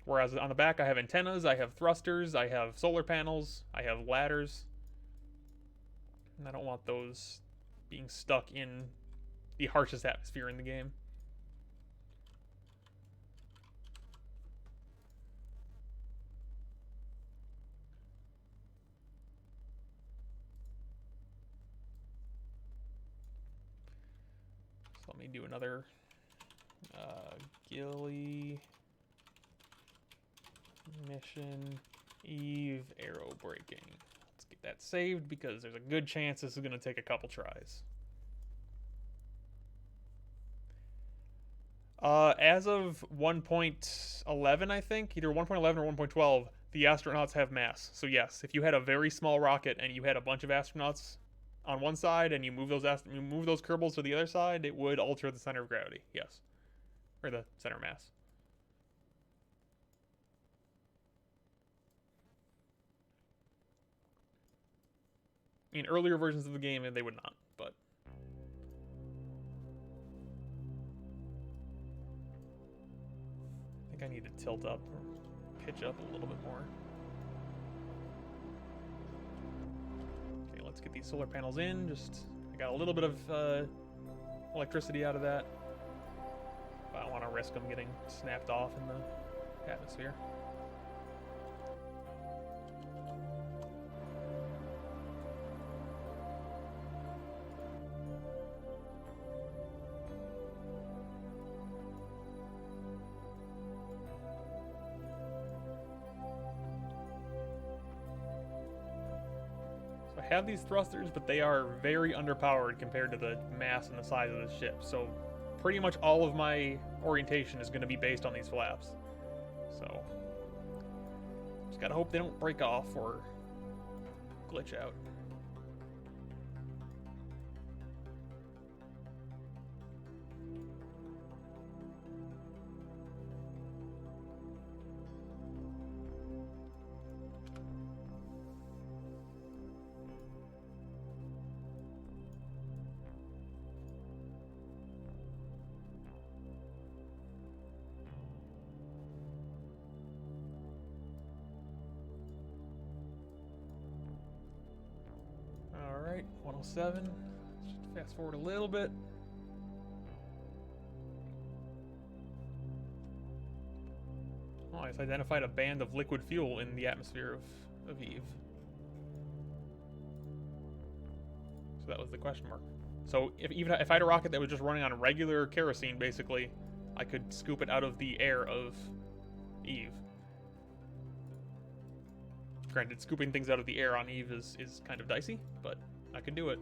Whereas on the back, I have antennas, I have thrusters, I have solar panels, I have ladders. And I don't want those being stuck in the harshest atmosphere in the game. So let me do another Gilly mission Eve aero braking. Let's get that saved because there's a good chance this is going to take a couple tries. As of 1.11, I think, either 1.11 or 1.12, the astronauts have mass. So yes, if you had a very small rocket and you had a bunch of astronauts on one side and you move those Kerbals to the other side, it would alter the center of gravity. Yes, or the center of mass. In earlier versions of the game, they would not, but I think I need to tilt up or pitch up a little bit more. Okay, let's get these solar panels in. I got a little bit of electricity out of that, but I don't want to risk them getting snapped off in the atmosphere. I have these thrusters, but they are very underpowered compared to the mass and the size of the ship. So pretty much all of my orientation is going to be based on these flaps. So just gotta hope they don't break off or glitch out. Alright, 107. Just fast forward a little bit. Oh, it's identified a band of liquid fuel in the atmosphere of Eve. So that was the question mark. So even if I had a rocket that was just running on regular kerosene, basically, I could scoop it out of the air of Eve. Granted, scooping things out of the air on Eve is kind of dicey, but I can do it.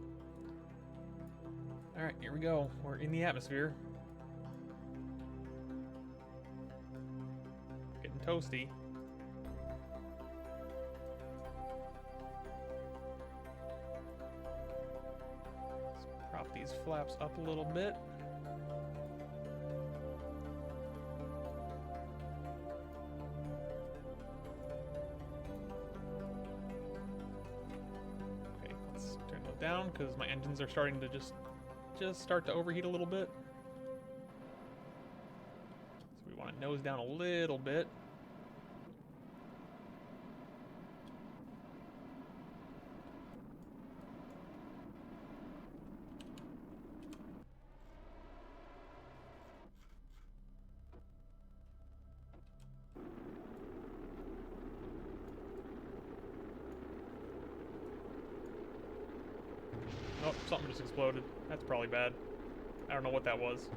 Alright, here we go. We're in the atmosphere. Getting toasty. Let's prop these flaps up a little bit. Down because my engines are starting to just start to overheat a little bit. So we want to nose down a little bit. something just exploded. That's probably bad. I don't know what that was.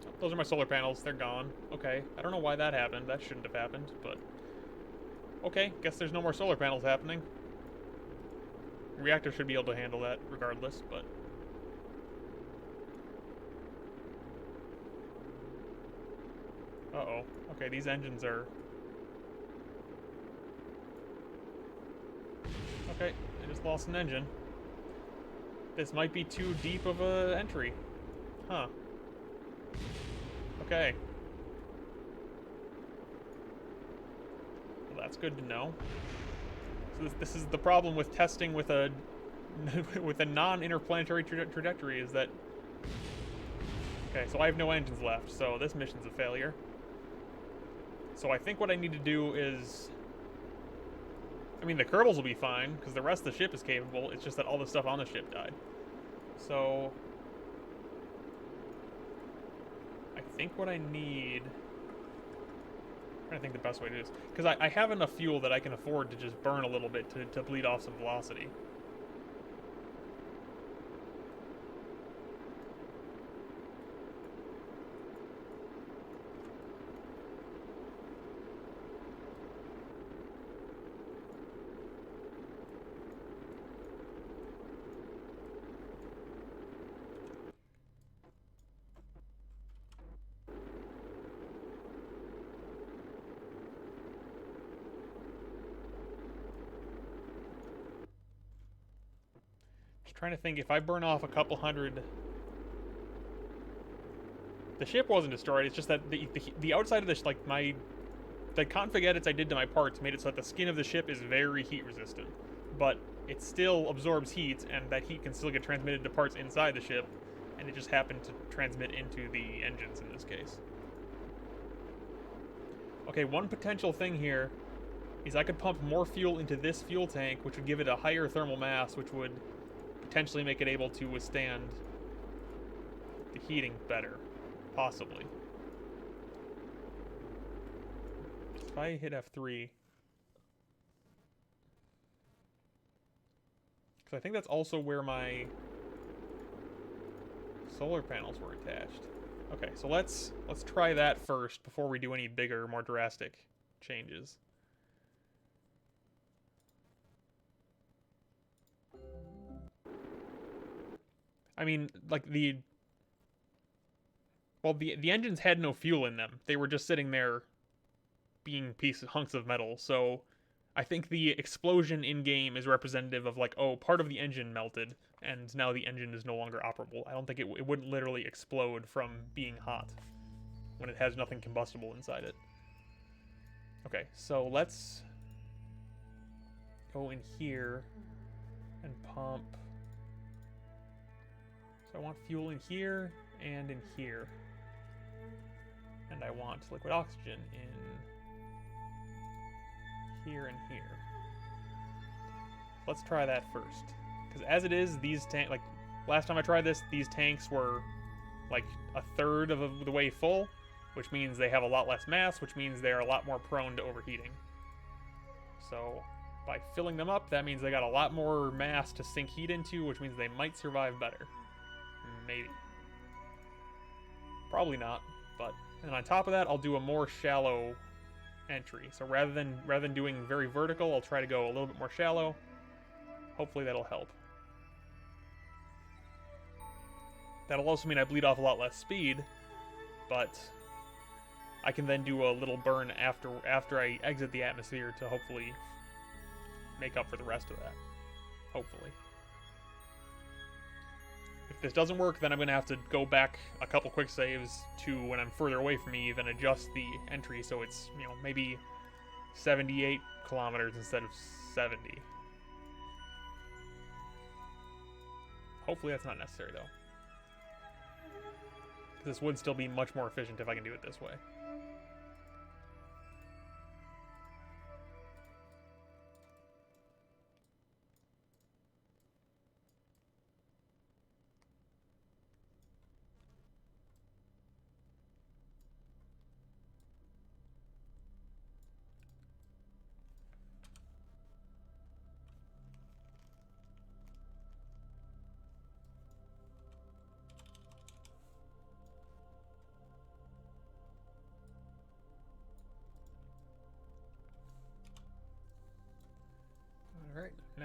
Oh, those are my solar panels. They're gone. Okay. I don't know why that happened. That shouldn't have happened, but... Okay, guess there's no more solar panels happening. Reactor should be able to handle that regardless, but... Uh-oh. Okay, these engines are... Okay, I just lost an engine. This might be too deep of a entry. Huh. Okay. Well, that's good to know. So this is the problem with testing with a with a non-interplanetary trajectory is that... Okay, so I have no engines left, so this mission's a failure. So I think what I need to do is... I mean, the Kerbals will be fine, because the rest of the ship is capable. It's just that all the stuff on the ship died. So... I think what I need... I'm trying to think the best way to do this. Because I have enough fuel that I can afford to just burn a little bit to bleed off some velocity. Trying to think, if I burn off a couple hundred... The ship wasn't destroyed, it's just that the outside of the... Like, the config edits I did to my parts made it so that the skin of the ship is very heat resistant. But it still absorbs heat, and that heat can still get transmitted to parts inside the ship, and it just happened to transmit into the engines in this case. Okay, one potential thing here is I could pump more fuel into this fuel tank, which would give it a higher thermal mass, which would... potentially make it able to withstand the heating better. Possibly. If I hit F3... Because I think that's also where my solar panels were attached. Okay, so let's try that first before we do any bigger, more drastic changes. I mean, like, well, the engines had no fuel in them. They were just sitting there being hunks of metal, so I think the explosion in-game is representative of, like, oh, part of the engine melted, and now the engine is no longer operable. I don't think it wouldn't literally explode from being hot when it has nothing combustible inside it. Okay, so let's go in here and pump... So I want fuel in here and in here. And I want liquid oxygen in here and here. Let's try that first. Because as it is, these tanks, like, last time I tried this, these tanks were, like, a third of the way full, which means they have a lot less mass, which means they're a lot more prone to overheating. So, by filling them up, that means they got a lot more mass to sink heat into, which means they might survive better. Maybe. Probably not, but... And on top of that, I'll do a more shallow entry. So rather than doing very vertical, I'll try to go a little bit more shallow. Hopefully that'll help. That'll also mean I bleed off a lot less speed, but I can then do a little burn after I exit the atmosphere to hopefully make up for the rest of that. Hopefully. If this doesn't work, then I'm going to have to go back a couple quick saves to when I'm further away from me, then adjust the entry so it's, you know, maybe 78 kilometers instead of 70. Hopefully that's not necessary, though. This would still be much more efficient if I can do it this way.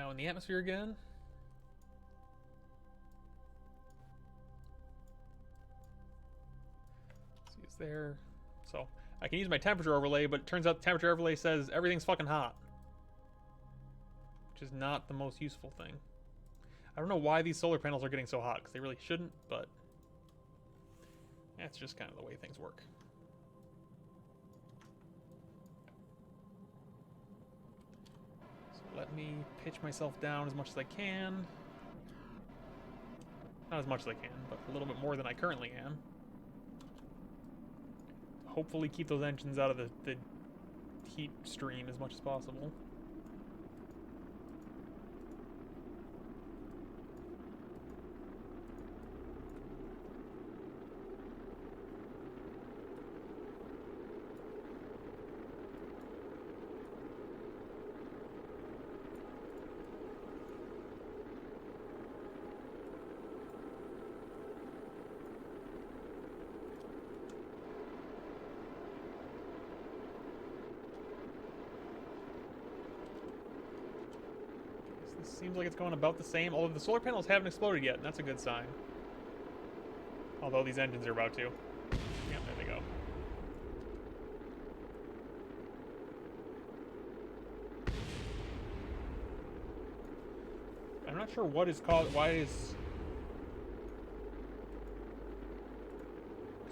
Now in the atmosphere again. Let's see, it's there. So I can use my temperature overlay, but it turns out the temperature overlay says everything's fucking hot. Which is not the most useful thing. I don't know why these solar panels are getting so hot, because they really shouldn't, but that's just kind of the way things work. So let me pitch myself down as much as I can. Not as much as I can, but a little bit more than I currently am. Hopefully keep those engines out of the heat stream as much as possible. Seems like it's going about the same, although the solar panels haven't exploded yet, and that's a good sign. Although these engines are about to. Yep, there they go. I'm not sure what is called, why is...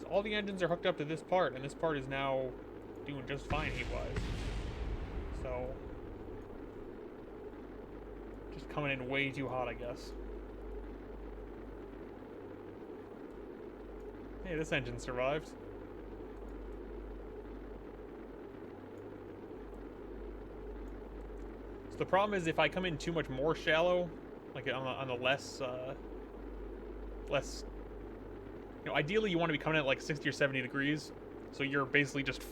So all the engines are hooked up to this part, and this part is now doing just fine heat-wise. So... just coming in way too hot, I guess. Hey, this engine survived. So the problem is if I come in too much more shallow, like on the less, you know, ideally you want to be coming at like 60 or 70 degrees, so you're basically just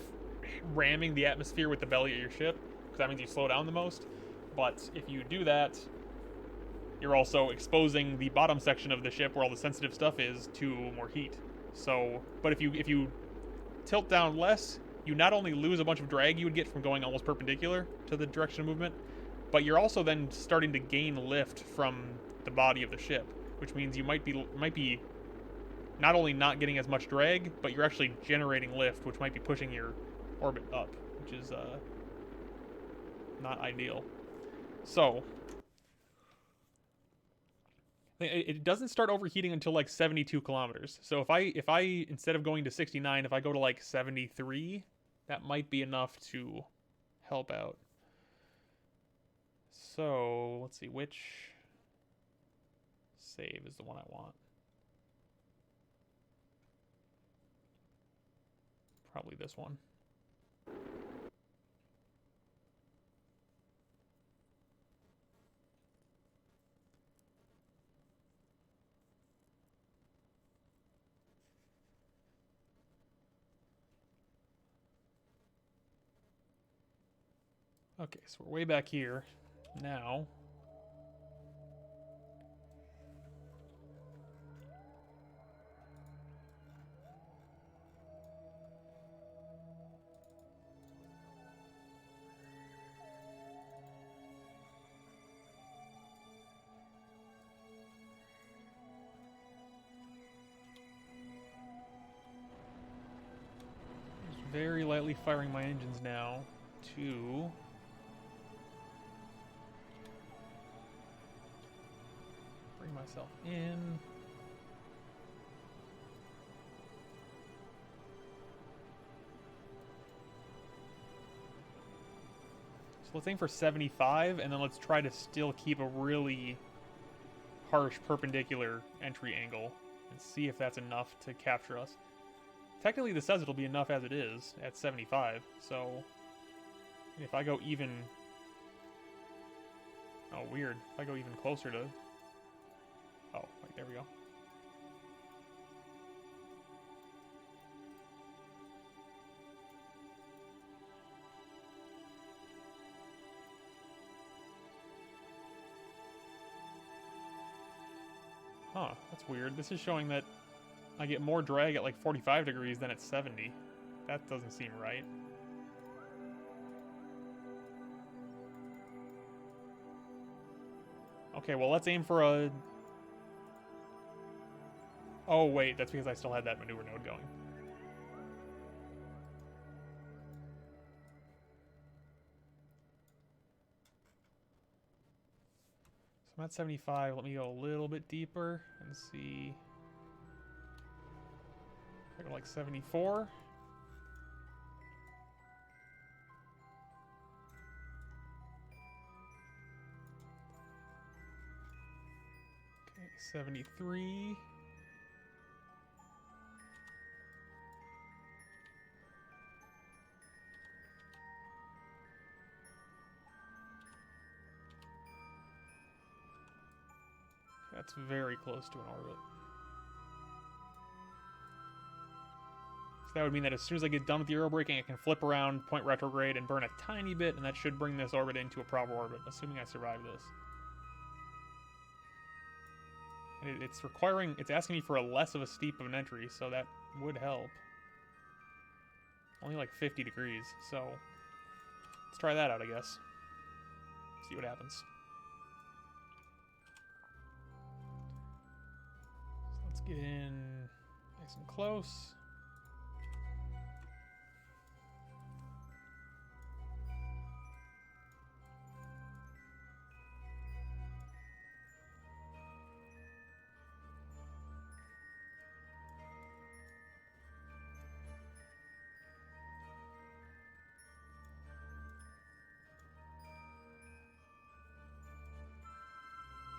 ramming the atmosphere with the belly of your ship, because that means you slow down the most. But if you do that, you're also exposing the bottom section of the ship where all the sensitive stuff is to more heat. So, but if you tilt down less, you not only lose a bunch of drag you would get from going almost perpendicular to the direction of movement, but you're also then starting to gain lift from the body of the ship, which means you might be not only not getting as much drag, but you're actually generating lift, which might be pushing your orbit up, which is not ideal. So it doesn't start overheating until like 72 kilometers. So if I instead of going to 69, if I go to like 73, that might be enough to help out. So let's see, which save is the one I want. Probably this one. Okay, so we're way back here now. Just very lightly firing my engines now to bring myself in. So let's aim for 75, and then let's try to still keep a really harsh perpendicular entry angle and see if that's enough to capture us. Technically, this says it'll be enough as it is at 75, so if I go even... Oh, weird. If I go even closer to... Oh, right, there we go. Huh, that's weird. This is showing that I get more drag at like 45 degrees than at 70. That doesn't seem right. Okay, well, let's aim for a... Oh, wait, that's because I still had that maneuver node going. So I'm at 75. Let me go a little bit deeper and see... I go like 74. Okay, 73. That's very close to an orbit. So that would mean that as soon as I get done with the aero braking, I can flip around, point retrograde, and burn a tiny bit, and that should bring this orbit into a proper orbit, assuming I survive this. And it's asking me for a less of a steep of an entry, so that would help. Only like 50 degrees, so let's try that out, I guess. See what happens. So let's get in nice and close.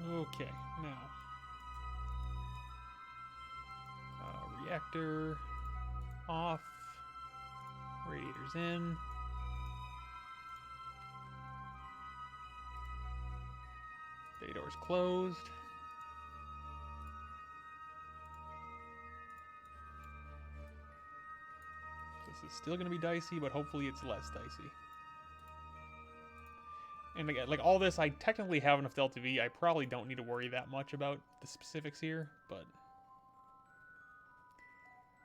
Okay, now. Reactor off. Radiators in. Bay doors closed. This is still going to be dicey, but hopefully it's less dicey. And again, like all this, I technically have enough delta V. I probably don't need to worry that much about the specifics here, but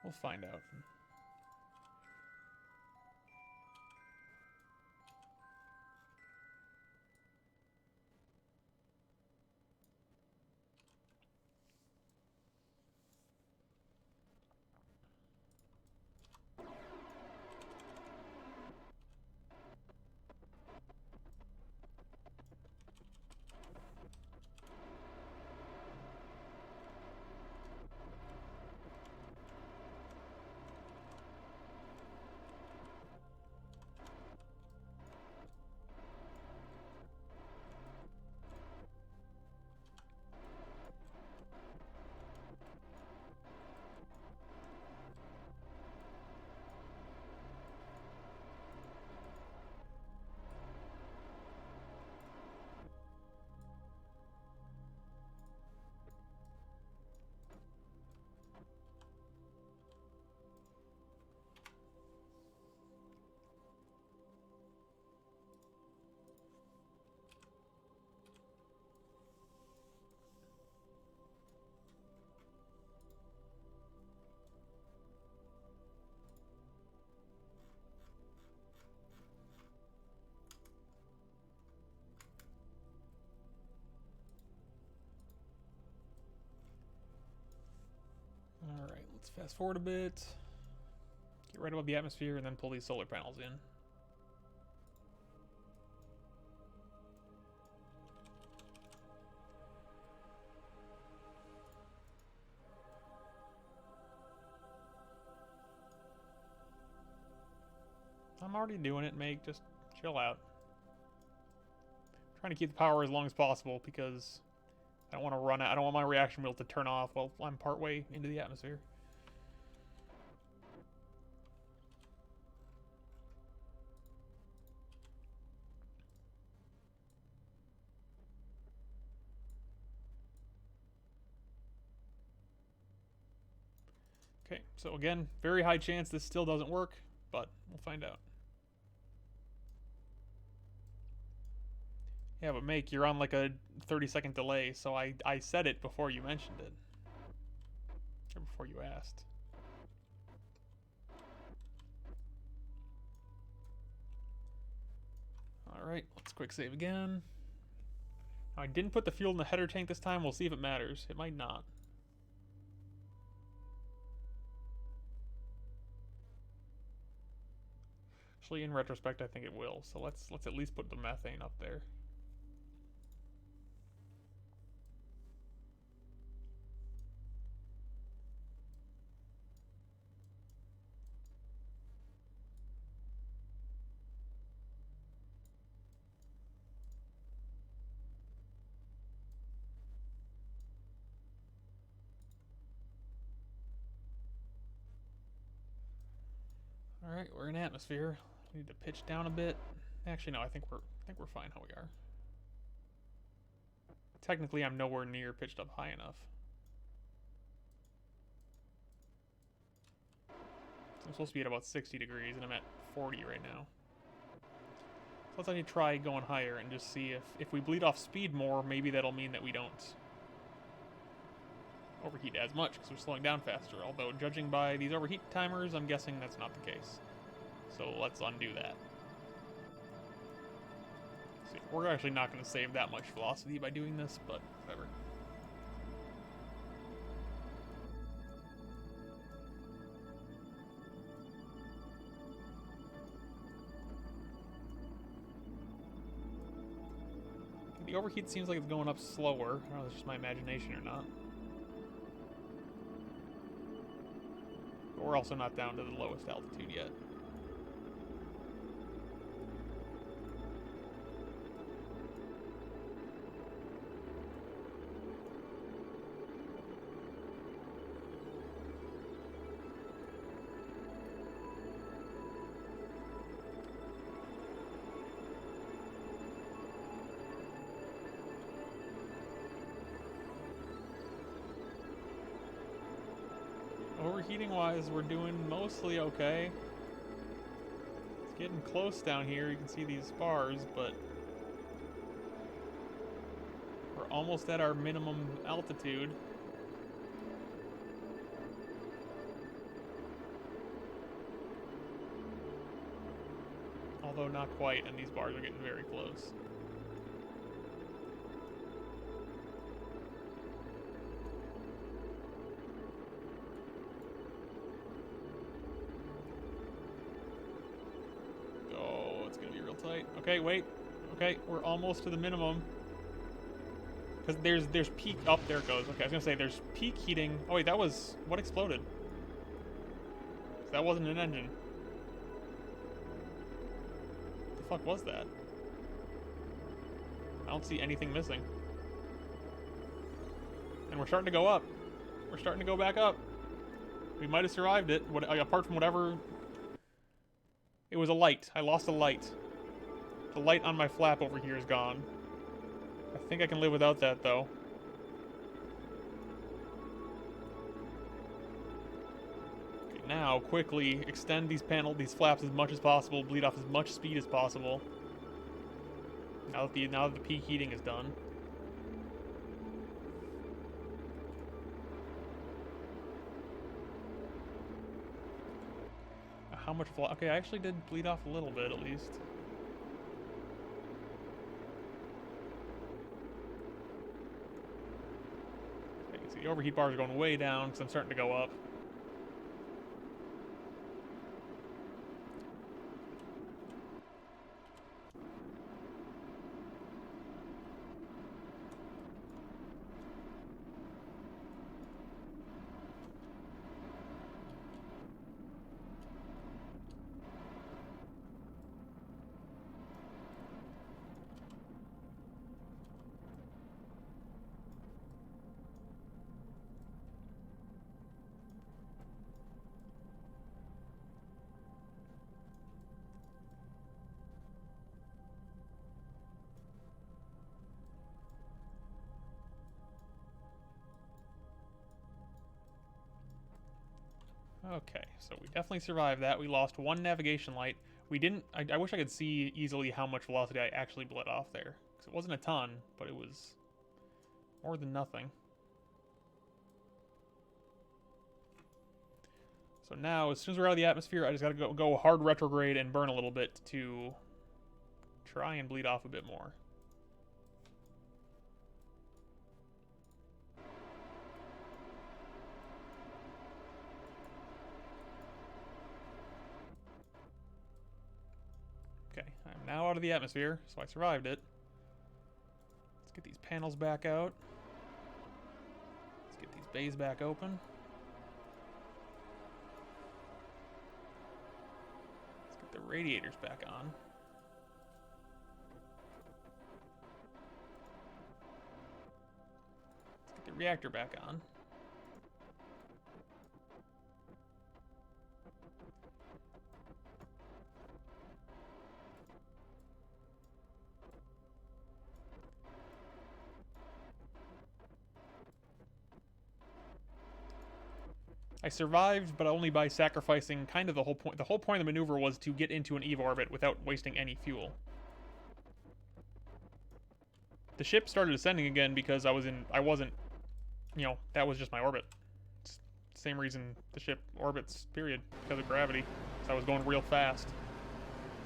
we'll find out. Alright, let's fast forward a bit. Get right above the atmosphere and then pull these solar panels in. I'm already doing it, Meg. Just chill out. I'm trying to keep the power as long as possible because I don't want to run out. I don't want my reaction wheel to turn off while I'm partway into the atmosphere. Okay, so again, very high chance this still doesn't work, but we'll find out. Yeah, but Make, you're on like a 30-second delay, so I said it before you mentioned it. Or before you asked. Alright, let's quick save again. I didn't put the fuel in the header tank this time. We'll see if it matters. It might not. Actually, in retrospect, I think it will. So let's at least put the methane up there. All right, we're in atmosphere. We need to pitch down a bit. Actually, no, I think we're fine how we are. Technically, I'm nowhere near pitched up high enough. I'm supposed to be at about 60 degrees, and I'm at 40 right now. So let's actually try going higher and just see if we bleed off speed more, maybe that'll mean that we don't overheat as much because we're slowing down faster. Although, judging by these overheat timers, I'm guessing that's not the case. So let's undo that. See, we're actually not going to save that much velocity by doing this, but whatever. The overheat seems like it's going up slower. I don't know if it's just my imagination or not. But we're also not down to the lowest altitude yet. Overheating wise, we're doing mostly okay. It's getting close down here. You can see these bars, but we're almost at our minimum altitude. Although not quite, and these bars are getting very close. Tight. Okay, wait. Okay, we're almost to the minimum. Because there's peak... Oh, there it goes. Okay, I was going to say, there's peak heating... Oh, wait, that was... What exploded? That wasn't an engine. What the fuck was that? I don't see anything missing. And we're starting to go up. We're starting to go back up. We might have survived it. Apart from whatever... It was a light. I lost a light. The light on my flap over here is gone. I think I can live without that, though. Okay, now, quickly extend these flaps as much as possible, bleed off as much speed as possible. Now that the peak heating is done. How much... Okay, I actually did bleed off a little bit, at least. The overheat bars are going way down because I'm starting to go up. Okay, so we definitely survived that. We lost one navigation light. We didn't... I wish I could see easily how much velocity I actually bled off there. Because it wasn't a ton, but it was more than nothing. So now, as soon as we're out of the atmosphere, I just gotta go hard retrograde and burn a little bit to try and bleed off a bit more. I'm now out of the atmosphere, so I survived it. Let's get these panels back out. Let's get these bays back open. Let's get the radiators back on. Let's get the reactor back on. I survived, but only by sacrificing kind of the whole point. The whole point of the maneuver was to get into an EVE orbit without wasting any fuel. The ship started ascending again because I wasn't, you know, that was just my orbit. It's the same reason the ship orbits, period, because of gravity. So I was going real fast.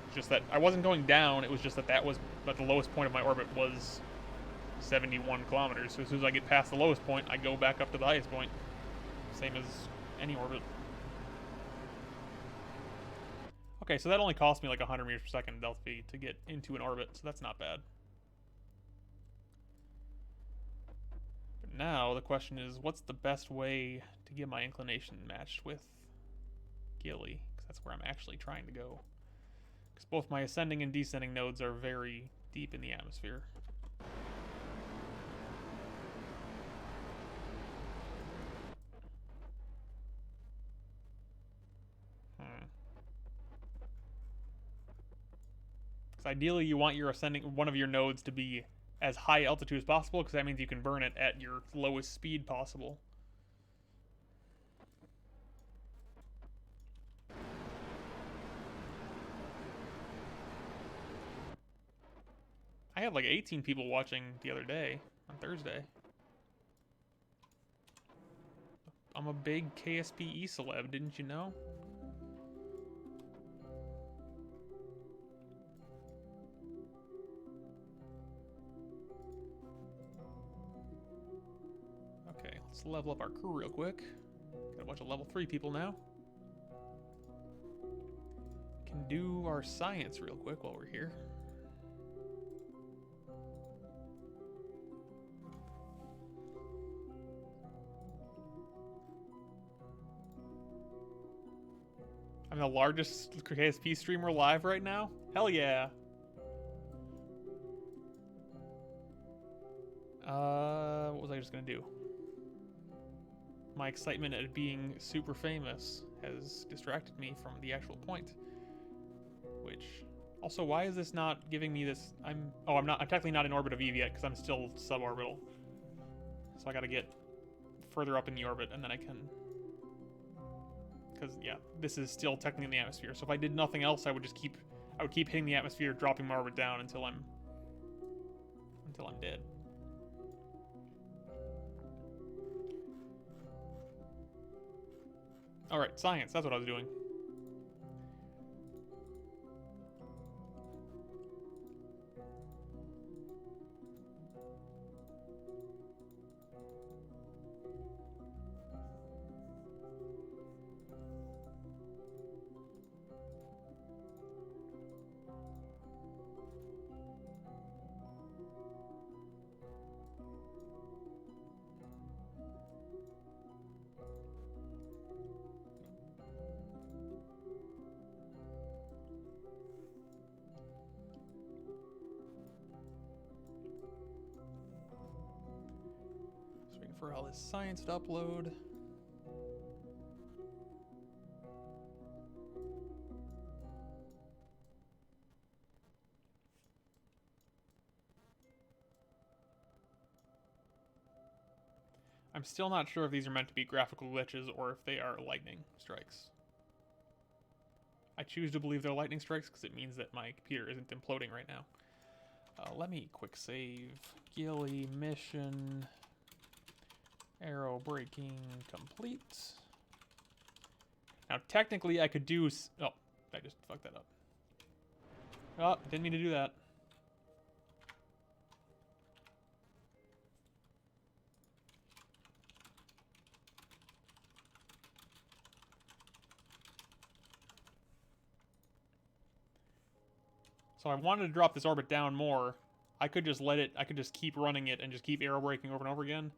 It's just that I wasn't going down, it was just that that the lowest point of my orbit was 71 kilometers. So as soon as I get past the lowest point, I go back up to the highest point. Same as any orbit. Okay, so that only cost me like 100 meters per second delta V to get into an orbit, so that's not bad. But now the question is, what's the best way to get my inclination matched with Gilly? Because that's where I'm actually trying to go. Because both my ascending and descending nodes are very deep in the atmosphere. Ideally, you want your ascending one of your nodes to be as high altitude as possible, because that means you can burn it at your lowest speed possible. I had like 18 people watching the other day, on Thursday. I'm a big KSP celeb, didn't you know? Okay, let's level up our crew real quick. Got a bunch of level 3 people now. Can do our science real quick while we're here. I'm the largest KSP streamer live right now? Hell yeah. What was I just gonna do? My excitement at being super famous has distracted me from the actual point. Which, also, why is this not giving me this? I'm technically not in orbit of Eve yet because I'm still suborbital. So I gotta get further up in the orbit and then I can. Because yeah, this is still technically in the atmosphere. So if I did nothing else, I would keep hitting the atmosphere, dropping my orbit down until I'm dead. Alright, science, that's what I was doing. For all this science to upload. I'm still not sure if these are meant to be graphical glitches or if they are lightning strikes. I choose to believe they're lightning strikes because it means that my computer isn't imploding right now. Let me quick save. Gilly mission. Arrow braking complete. Now, technically, I could do... Oh, I just fucked that up. Oh, didn't mean to do that. So I wanted to drop this orbit down more. I could just let it, I could just keep running it and just keep aero braking over and over again.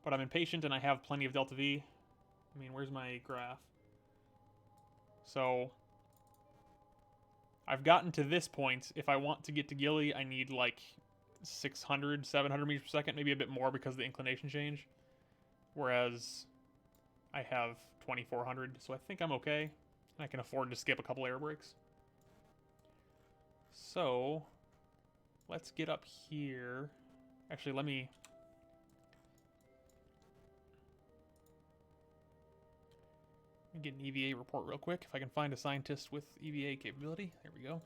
But I'm impatient and I have plenty of delta V. I mean, where's my graph? So I've gotten to this point. If I want to get to Gilly, I need like 600, 700 meters per second, maybe a bit more because of the inclination change. Whereas I have 2400, so I think I'm okay. I can afford to skip a couple air brakes. So let's get up here. Actually, let me get an EVA report real quick. If I can find a scientist with EVA capability. There we go.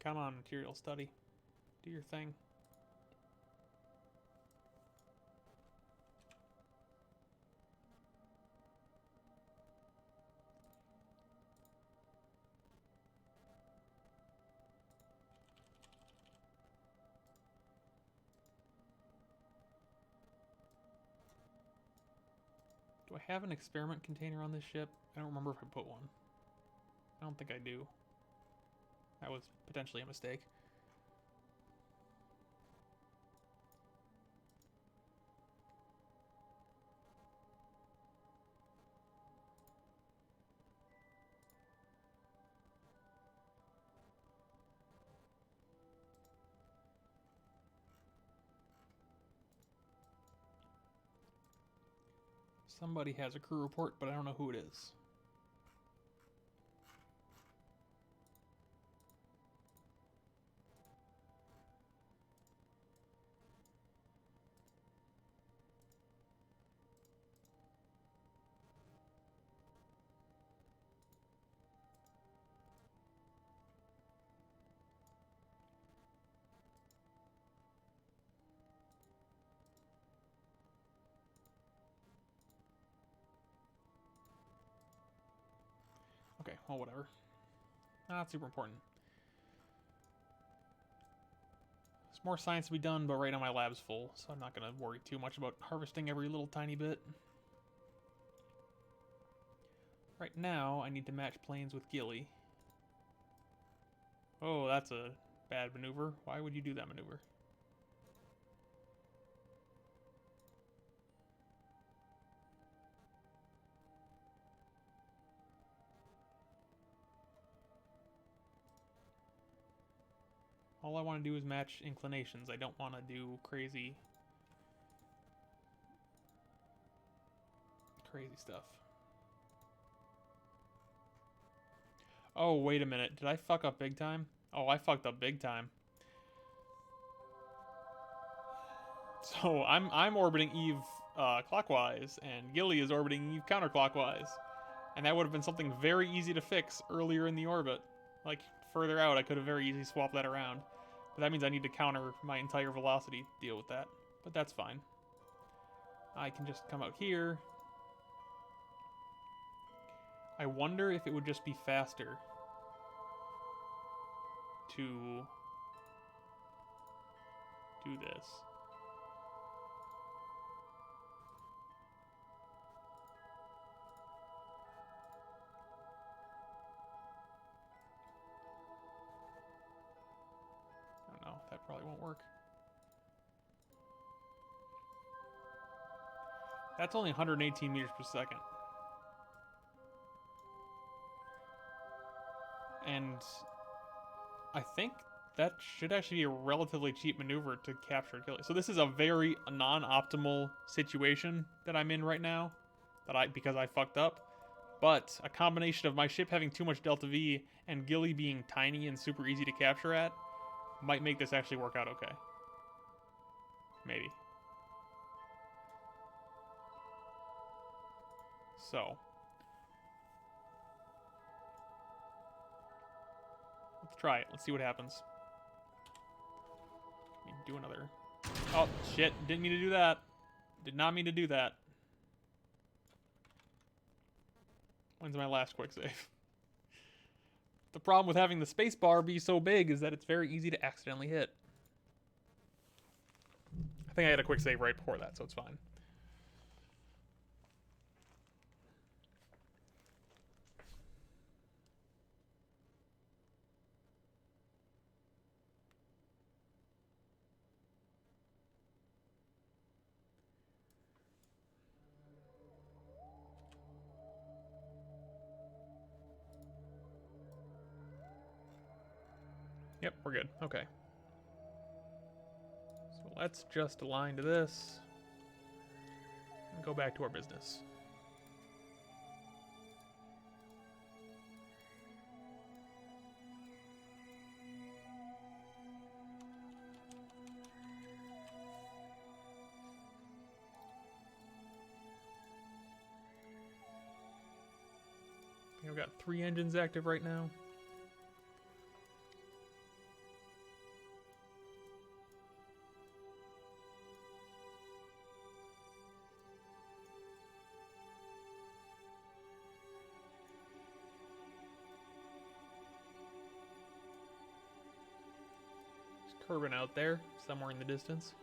Come on, material study. Do your thing. Do I have an experiment container on this ship? I don't remember if I put one. I don't think I do. That was potentially a mistake. Somebody has a crew report, but I don't know who it is. Okay, well, whatever. Not super important. There's more science to be done, but right now my lab's full, so I'm not going to worry too much about harvesting every little tiny bit. Right now, I need to match planes with Gilly. Oh, that's a bad maneuver. Why would you do that maneuver? All I want to do is match inclinations. I don't want to do crazy stuff. Oh, wait a minute. Did I fuck up big time? Oh, I fucked up big time. So I'm orbiting Eve clockwise, and Gilly is orbiting Eve counterclockwise. And that would have been something very easy to fix earlier in the orbit. Like, further out, I could have very easily swapped that around. But that means I need to counter my entire velocity to deal with that. But that's fine. I can just come out here. I wonder if it would just be faster to do this. I don't know, that probably won't work. That's only 118 meters per second. And I think that should actually be a relatively cheap maneuver to capture Gilly. So this is a very non-optimal situation that I'm in right now, because I fucked up. But a combination of my ship having too much delta V and Gilly being tiny and super easy to capture at might make this actually work out okay. Maybe. So let's try it. Let's see what happens. Do another. Oh, shit. Didn't mean to do that. Did not mean to do that. When's my last quick save? The problem with having the space bar be so big is that it's very easy to accidentally hit. I think I had a quick save right before that, so it's fine. Yep, we're good. Okay. So let's just align to this and go back to our business. I've got 3 engines active right now. There's Kerbin out there, somewhere in the distance.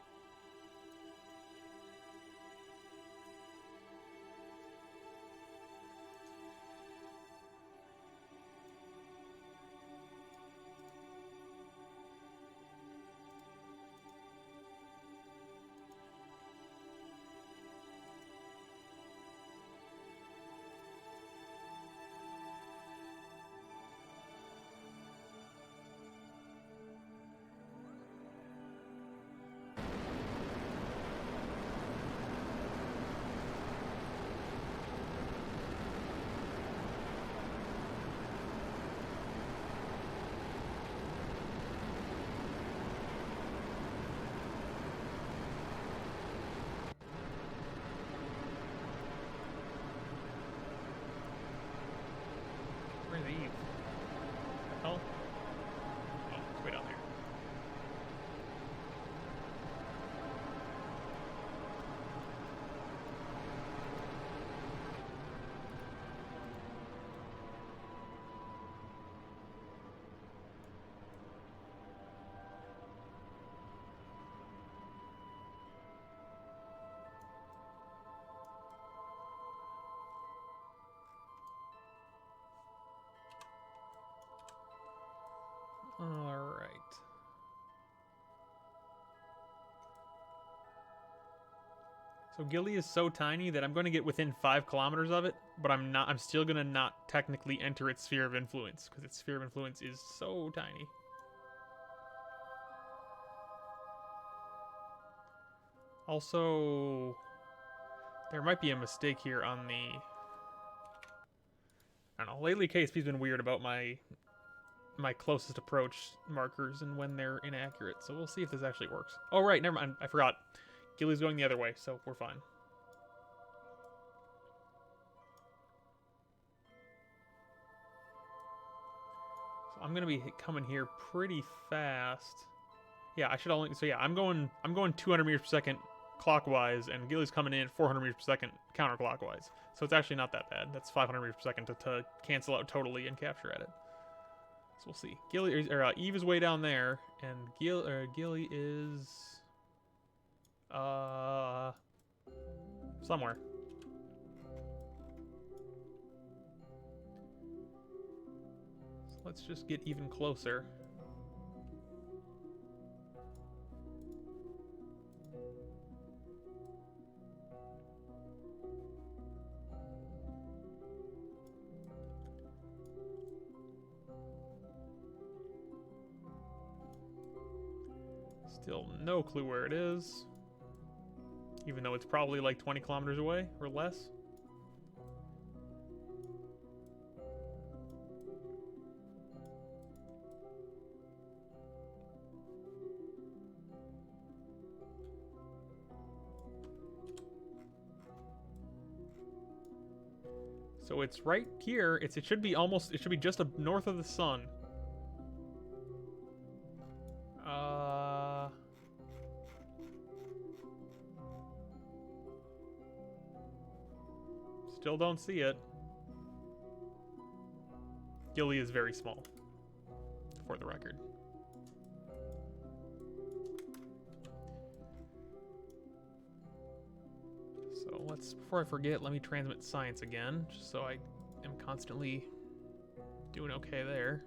Where's Eve? Oh? Oh, it's way down there. Alright. So Gilly is so tiny that I'm going to get within 5 kilometers of it, but I'm still going to not technically enter its sphere of influence, because its sphere of influence is so tiny. Also, there might be a mistake here on the... I don't know, lately KSP's been weird about my closest approach markers and when they're inaccurate, so we'll see if this actually works. Oh, right, never mind, I forgot. Gilly's going the other way, so we're fine. So I'm gonna be coming here pretty fast. Yeah, I should only. So yeah, I'm going 200 meters per second clockwise, and Gilly's coming in at 400 meters per second counterclockwise. So it's actually not that bad. That's 500 meters per second to cancel out totally and capture at it. So we'll see. Eve is way down there, and Gilly is somewhere. So let's just get even closer. Still no clue where it is, even though it's probably like 20 kilometers away or less. So it's right here. It should be just north of the sun. Still don't see it. Gilly is very small. for the record. So let's, before I forget, let me transmit science again, just so I am constantly doing okay there.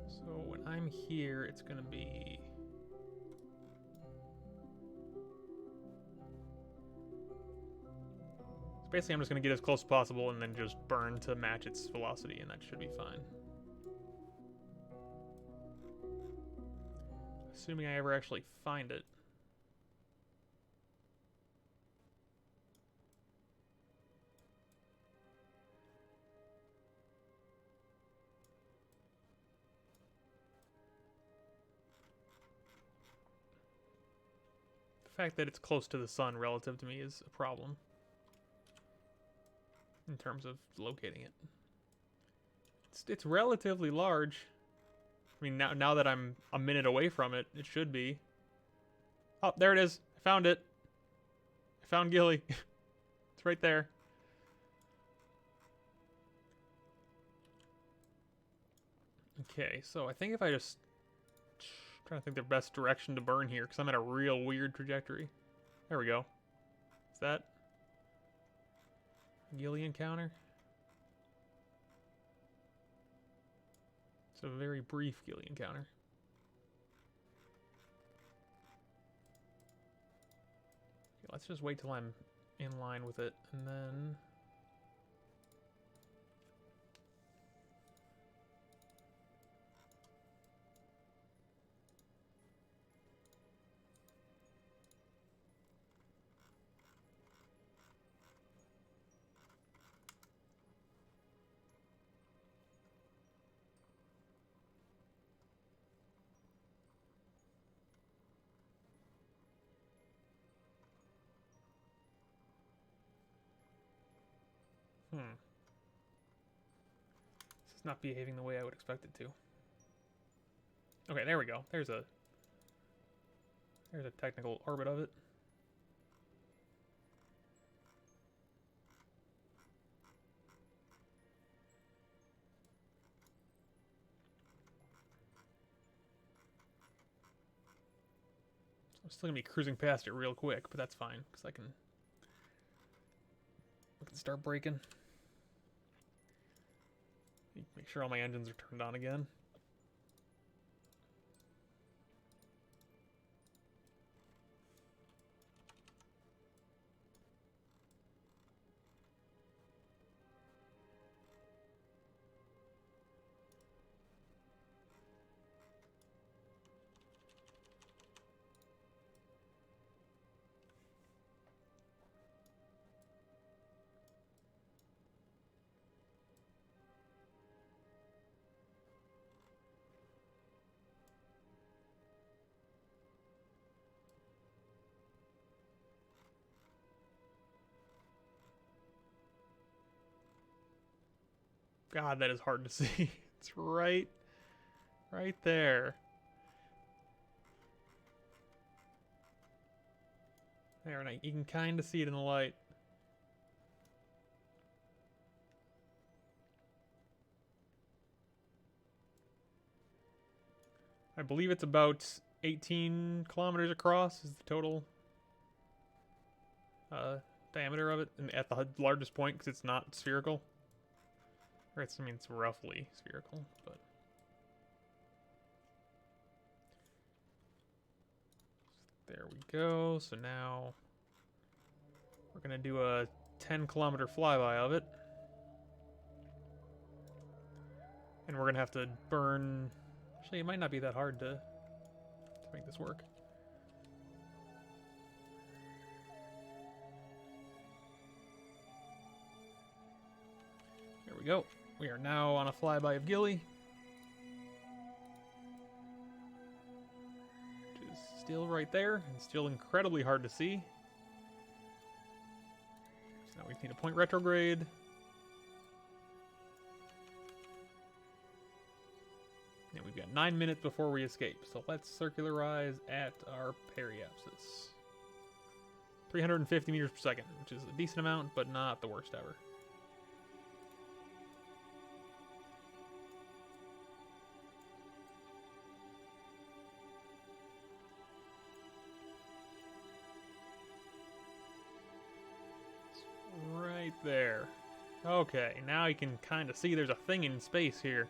So when I'm here, it's going to be... So basically, I'm just going to get as close as possible and then just burn to match its velocity, and that should be fine. Assuming I ever actually find it. The fact that it's close to the sun relative to me is a problem in terms of locating it. It's relatively large. I mean, now that I'm a minute away from it, it should be. Oh, there it is. I found it. I found Gilly. It's right there. Okay, so I think if I just... I'm trying to think the best direction to burn here, because I'm at a real weird trajectory. There we go. Is that a Gilly encounter? It's a very brief Gilly encounter. Okay, let's just wait till I'm in line with it, and then... This is not behaving the way I would expect it to. Okay, there we go. There's a technical orbit of it. I'm still gonna be cruising past it real quick, but that's fine because I can start braking. Make sure all my engines are turned on again. God, that is hard to see. It's right there. There, and you can kind of see it in the light. I believe it's about 18 kilometers across is the total diameter of it, and at the largest point because it's not spherical. Or it's, I mean, it's roughly spherical, but... There we go. So now we're going to do a 10-kilometer flyby of it. And we're going to have to burn... Actually, it might not be that hard to make this work. There we go. We are now on a flyby of Gilly. Which is still right there and still incredibly hard to see. Need a point retrograde. And we've got 9 minutes before we escape. So let's circularize at our periapsis. 350 meters per second, which is a decent amount, but not the worst ever. Right there. Okay, now you can kind of see there's a thing in space here.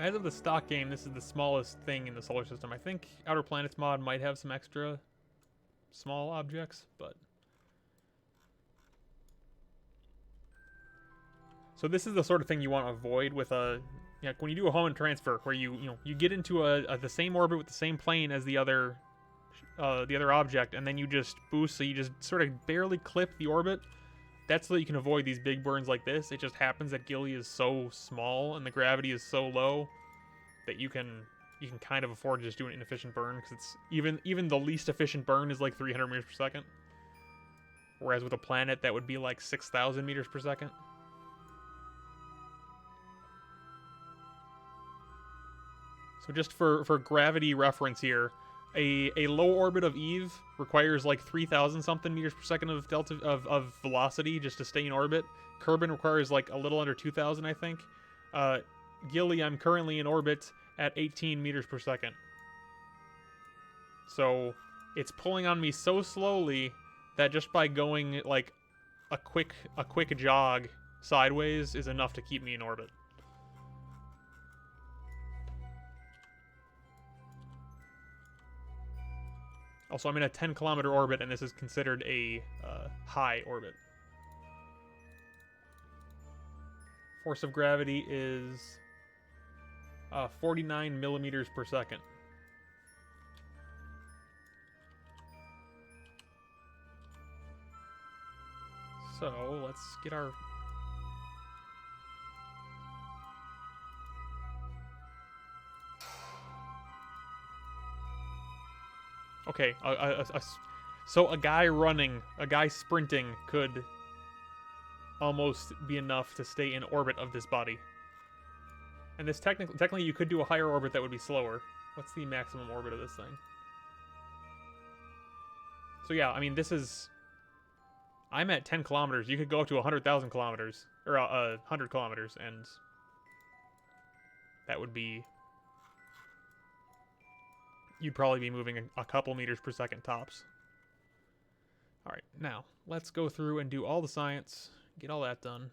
As of the stock game, this is the smallest thing in the solar system. I think Outer Planets mod might have some extra small objects, but... So this is the sort of thing you want to avoid with a... Yeah, when you do a Hohmann transfer, where you get into the same orbit with the same plane as the other object, and then you just boost, so you just sort of barely clip the orbit. That's so that you can avoid these big burns like this. It just happens that Gilly is so small and the gravity is so low that you can kind of afford to just do an inefficient burn, because it's even the least efficient burn is like 300 meters per second. Whereas with a planet, that would be like 6,000 meters per second. So just for gravity reference here, a low orbit of Eve requires like 3,000 something meters per second of delta of velocity just to stay in orbit. Kerbin requires like a little under 2,000, I think. Gilly, I'm currently in orbit at 18 meters per second. So it's pulling on me so slowly that just by going like a quick jog sideways is enough to keep me in orbit. Also, I'm in a 10-kilometer orbit, and this is considered a high orbit. Force of gravity is 49 millimeters per second. So, let's get our... Okay, so a guy sprinting could almost be enough to stay in orbit of this body. And this technically you could do a higher orbit that would be slower. What's the maximum orbit of this thing? So yeah, I mean, this is... I'm at 10 kilometers. You could go up to 100,000 kilometers. Or 100 kilometers, and... that would be... You'd probably be moving a couple meters per second tops. Alright, now, let's go through and do all the science. Get all that done.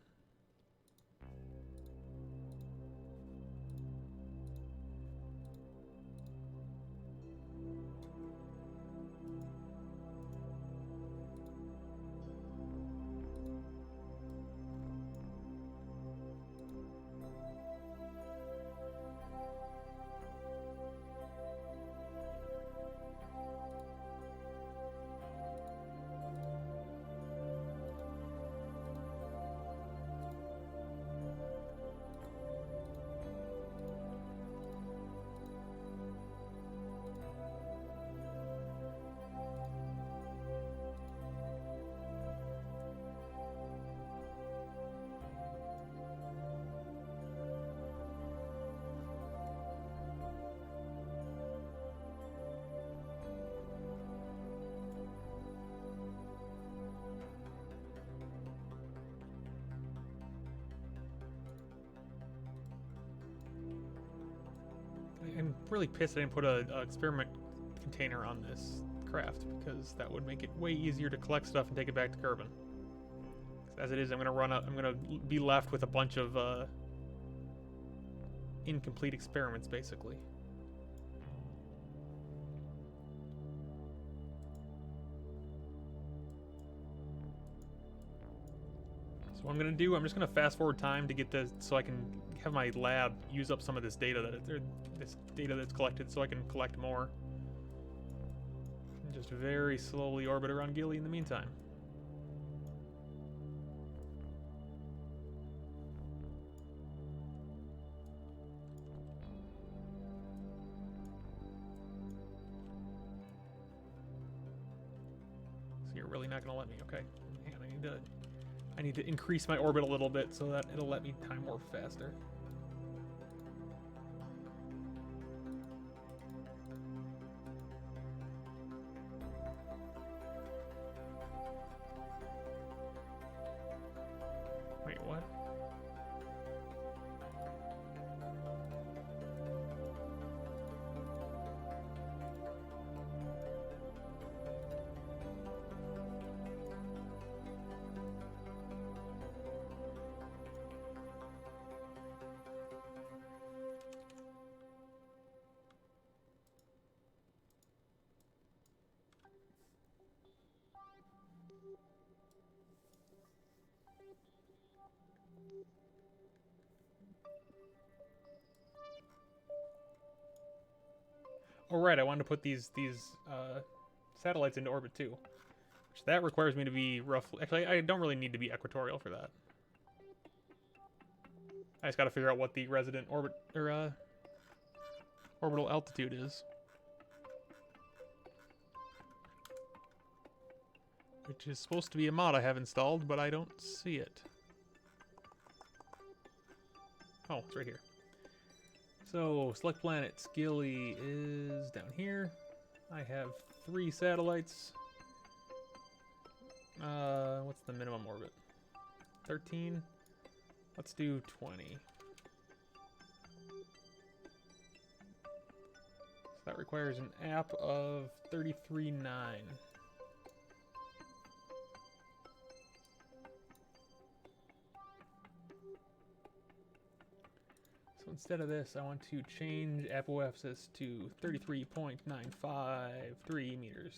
I'm really pissed I didn't put a experiment container on this craft, because that would make it way easier to collect stuff and take it back to Kerbin. As it is, I'm gonna be left with a bunch of incomplete experiments, basically. So what I'm gonna do, I'm just gonna fast forward time to get this, so I can have my lab use up some of this data this data that's collected, so I can collect more. And just very slowly orbit around Gilly in the meantime. So you're really not gonna let me? Okay, hang on, I need to increase my orbit a little bit so that it'll let me time warp faster. Wait, what? Oh right, I wanted to put these satellites into orbit too, which that requires me to be roughly. Actually, I don't really need to be equatorial for that. I just got to figure out what the resident orbit or orbital altitude is, which is supposed to be a mod I have installed, but I don't see it. Oh, it's right here. So, select planets. Gilly is down here. I have 3 satellites. What's the minimum orbit? 13? Let's do 20. So that requires an app of 33.9. So instead of this, I want to change apoapsis to 33.953 meters.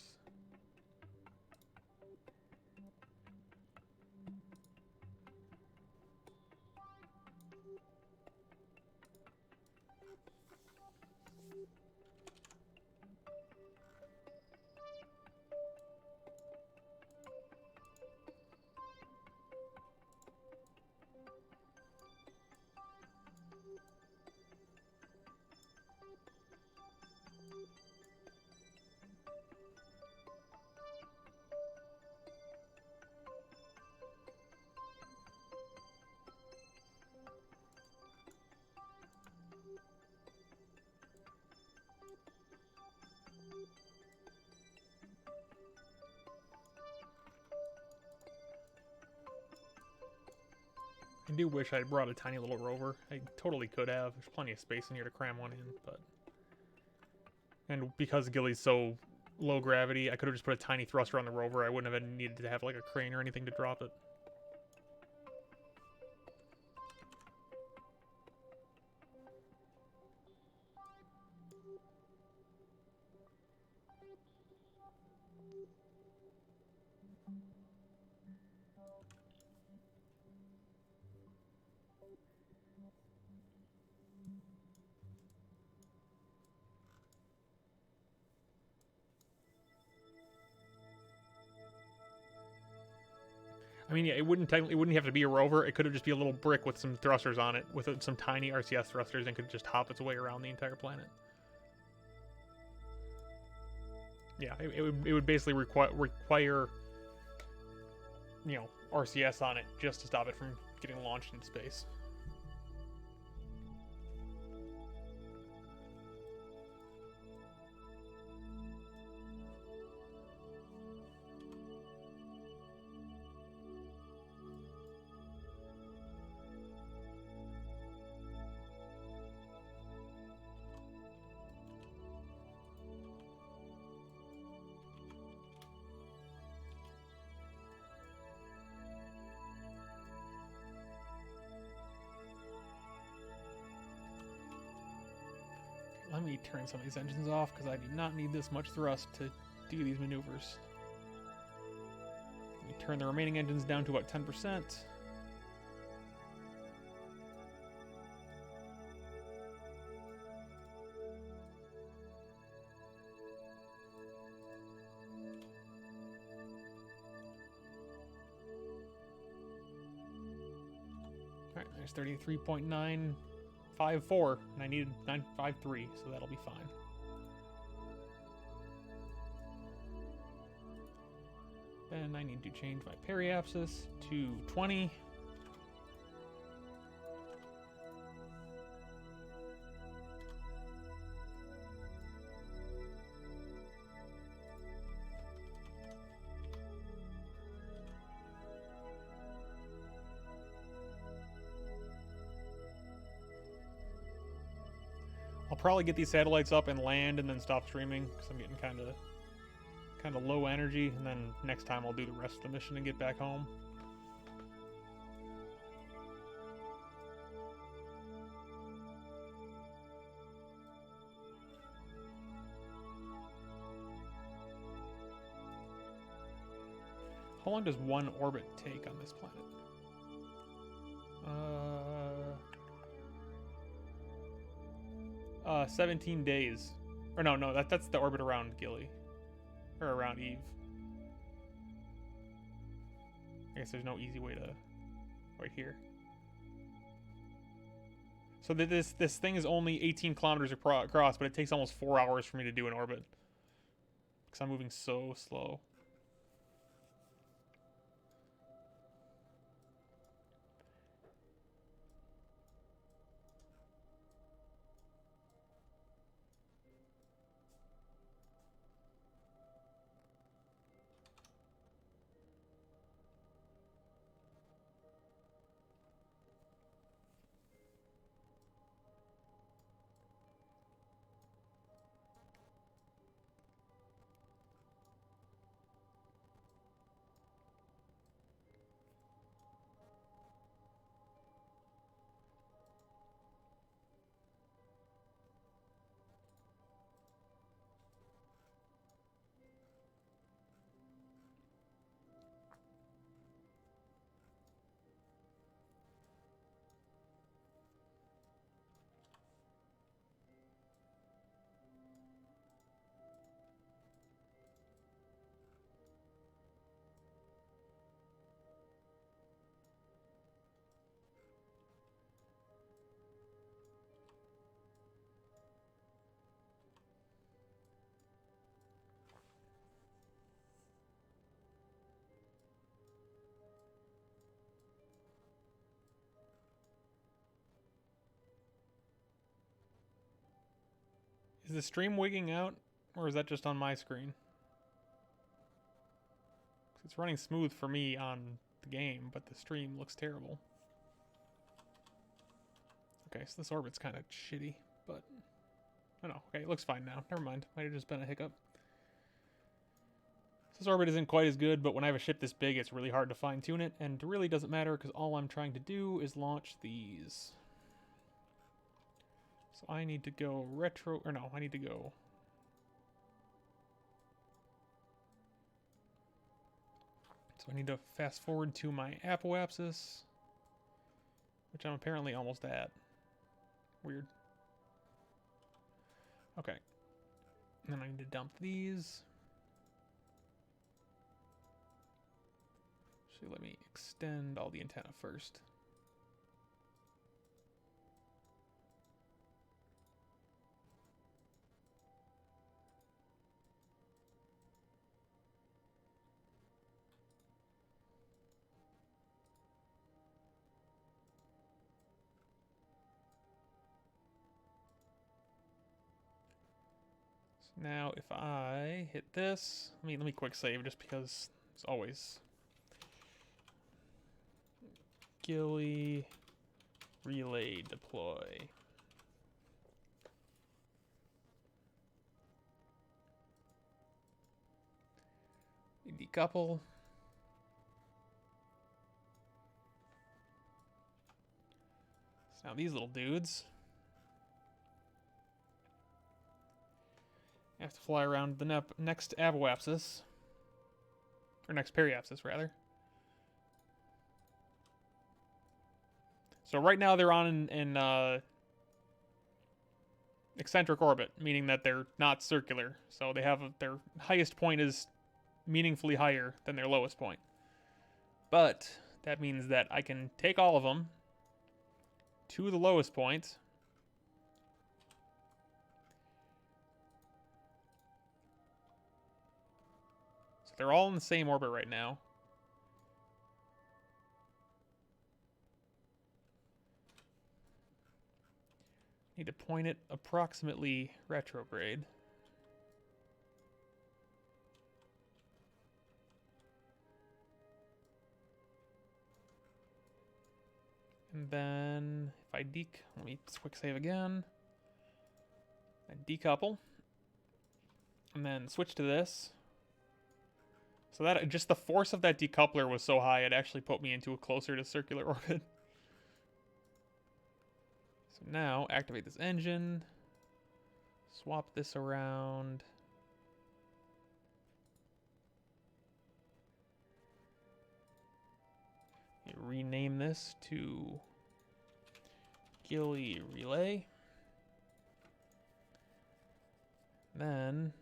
I do wish I had brought a tiny little rover. I totally could have. There's plenty of space in here to cram one in, but... And because Gilly's so low gravity, I could have just put a tiny thruster on the rover. I wouldn't have needed to have like a crane or anything to drop it. I mean, yeah, it wouldn't have to be a rover. It could have just be a little brick with some thrusters on it, with some tiny RCS thrusters, and could just hop its way around the entire planet. Yeah, it would basically require, you know, RCS on it just to stop it from getting launched into space. Let me turn some of these engines off, because I do not need this much thrust to do these maneuvers. Let me turn the remaining engines down to about 10%. There's 33.954, and I needed 953, so that'll be fine. Then I need to change my periapsis to 20. I'll probably get these satellites up and land and then stop streaming because I'm getting kind of low energy, and then next time I'll do the rest of the mission and get back home. How long does one orbit take on this planet? 17 days. Or no, that's the orbit around Gilly. Or around Eve. I guess there's no easy way to... Right here. So this thing is only 18 kilometers across, but it takes almost 4 hours for me to do an orbit. Because I'm moving so slow. Is the stream wigging out, or is that just on my screen? It's running smooth for me on the game, but the stream looks terrible. Okay, so this orbit's kind of shitty, but... Oh no, okay, it looks fine now. Never mind, might have just been a hiccup. This orbit isn't quite as good, but when I have a ship this big, it's really hard to fine-tune it, and it really doesn't matter, because all I'm trying to do is launch these. So I need to go retro... Or no, I need to go... So I need to fast forward to my apoapsis, which I'm apparently almost at. Weird. Okay. And then I need to dump these. So let me extend all the antenna first. Now, if I hit this, let me quick save just because it's always Gilly relay deploy. Decouple. So now these little dudes have to fly around the next apoapsis. Or next periapsis, rather. So right now they're on an eccentric orbit, meaning that they're not circular. So they have their highest point is meaningfully higher than their lowest point. But that means that I can take all of them to the lowest point. So they're all in the same orbit right now. Need to point it approximately retrograde. And then if I let me quick save again. And decouple. And then switch to this. So that just the force of that decoupler was so high it actually put me into a closer to circular orbit. So now activate this engine. Swap this around. Rename this to Gilly Relay. Then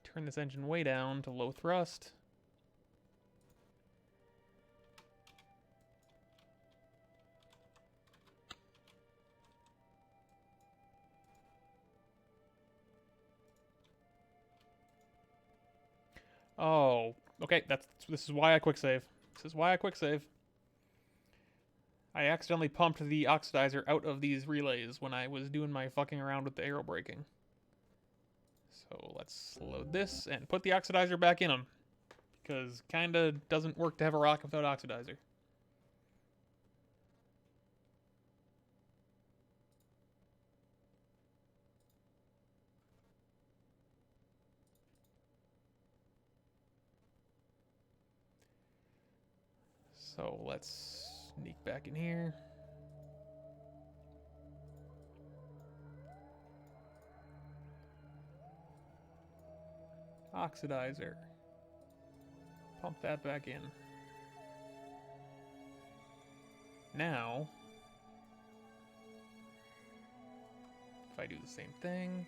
turn this engine way down to low thrust. Oh, okay, this is why I quick save. This is why I quick save. I accidentally pumped the oxidizer out of these relays when I was doing my fucking around with the aero braking. So let's load this and put the oxidizer back in them. Because kinda doesn't work to have a rocket without oxidizer. So let's sneak back in here. Oxidizer. Pump that back in. Now, if I do the same thing.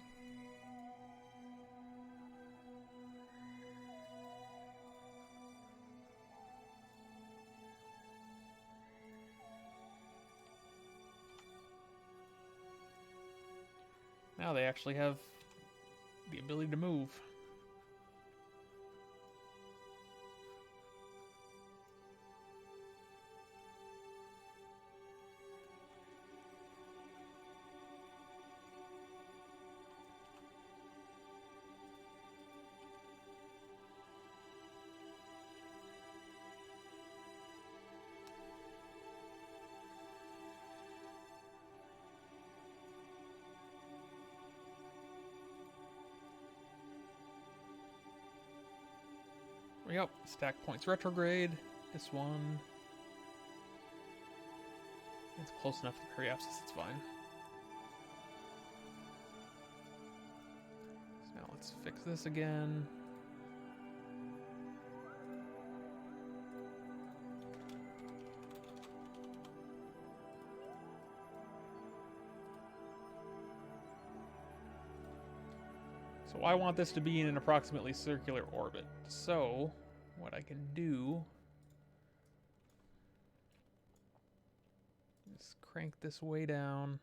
Now they actually have the ability to move. Yep, stack points retrograde. This one. It's close enough to the periapsis, it's fine. So now let's fix this again. So I want this to be in an approximately circular orbit. So what I can do is crank this way down.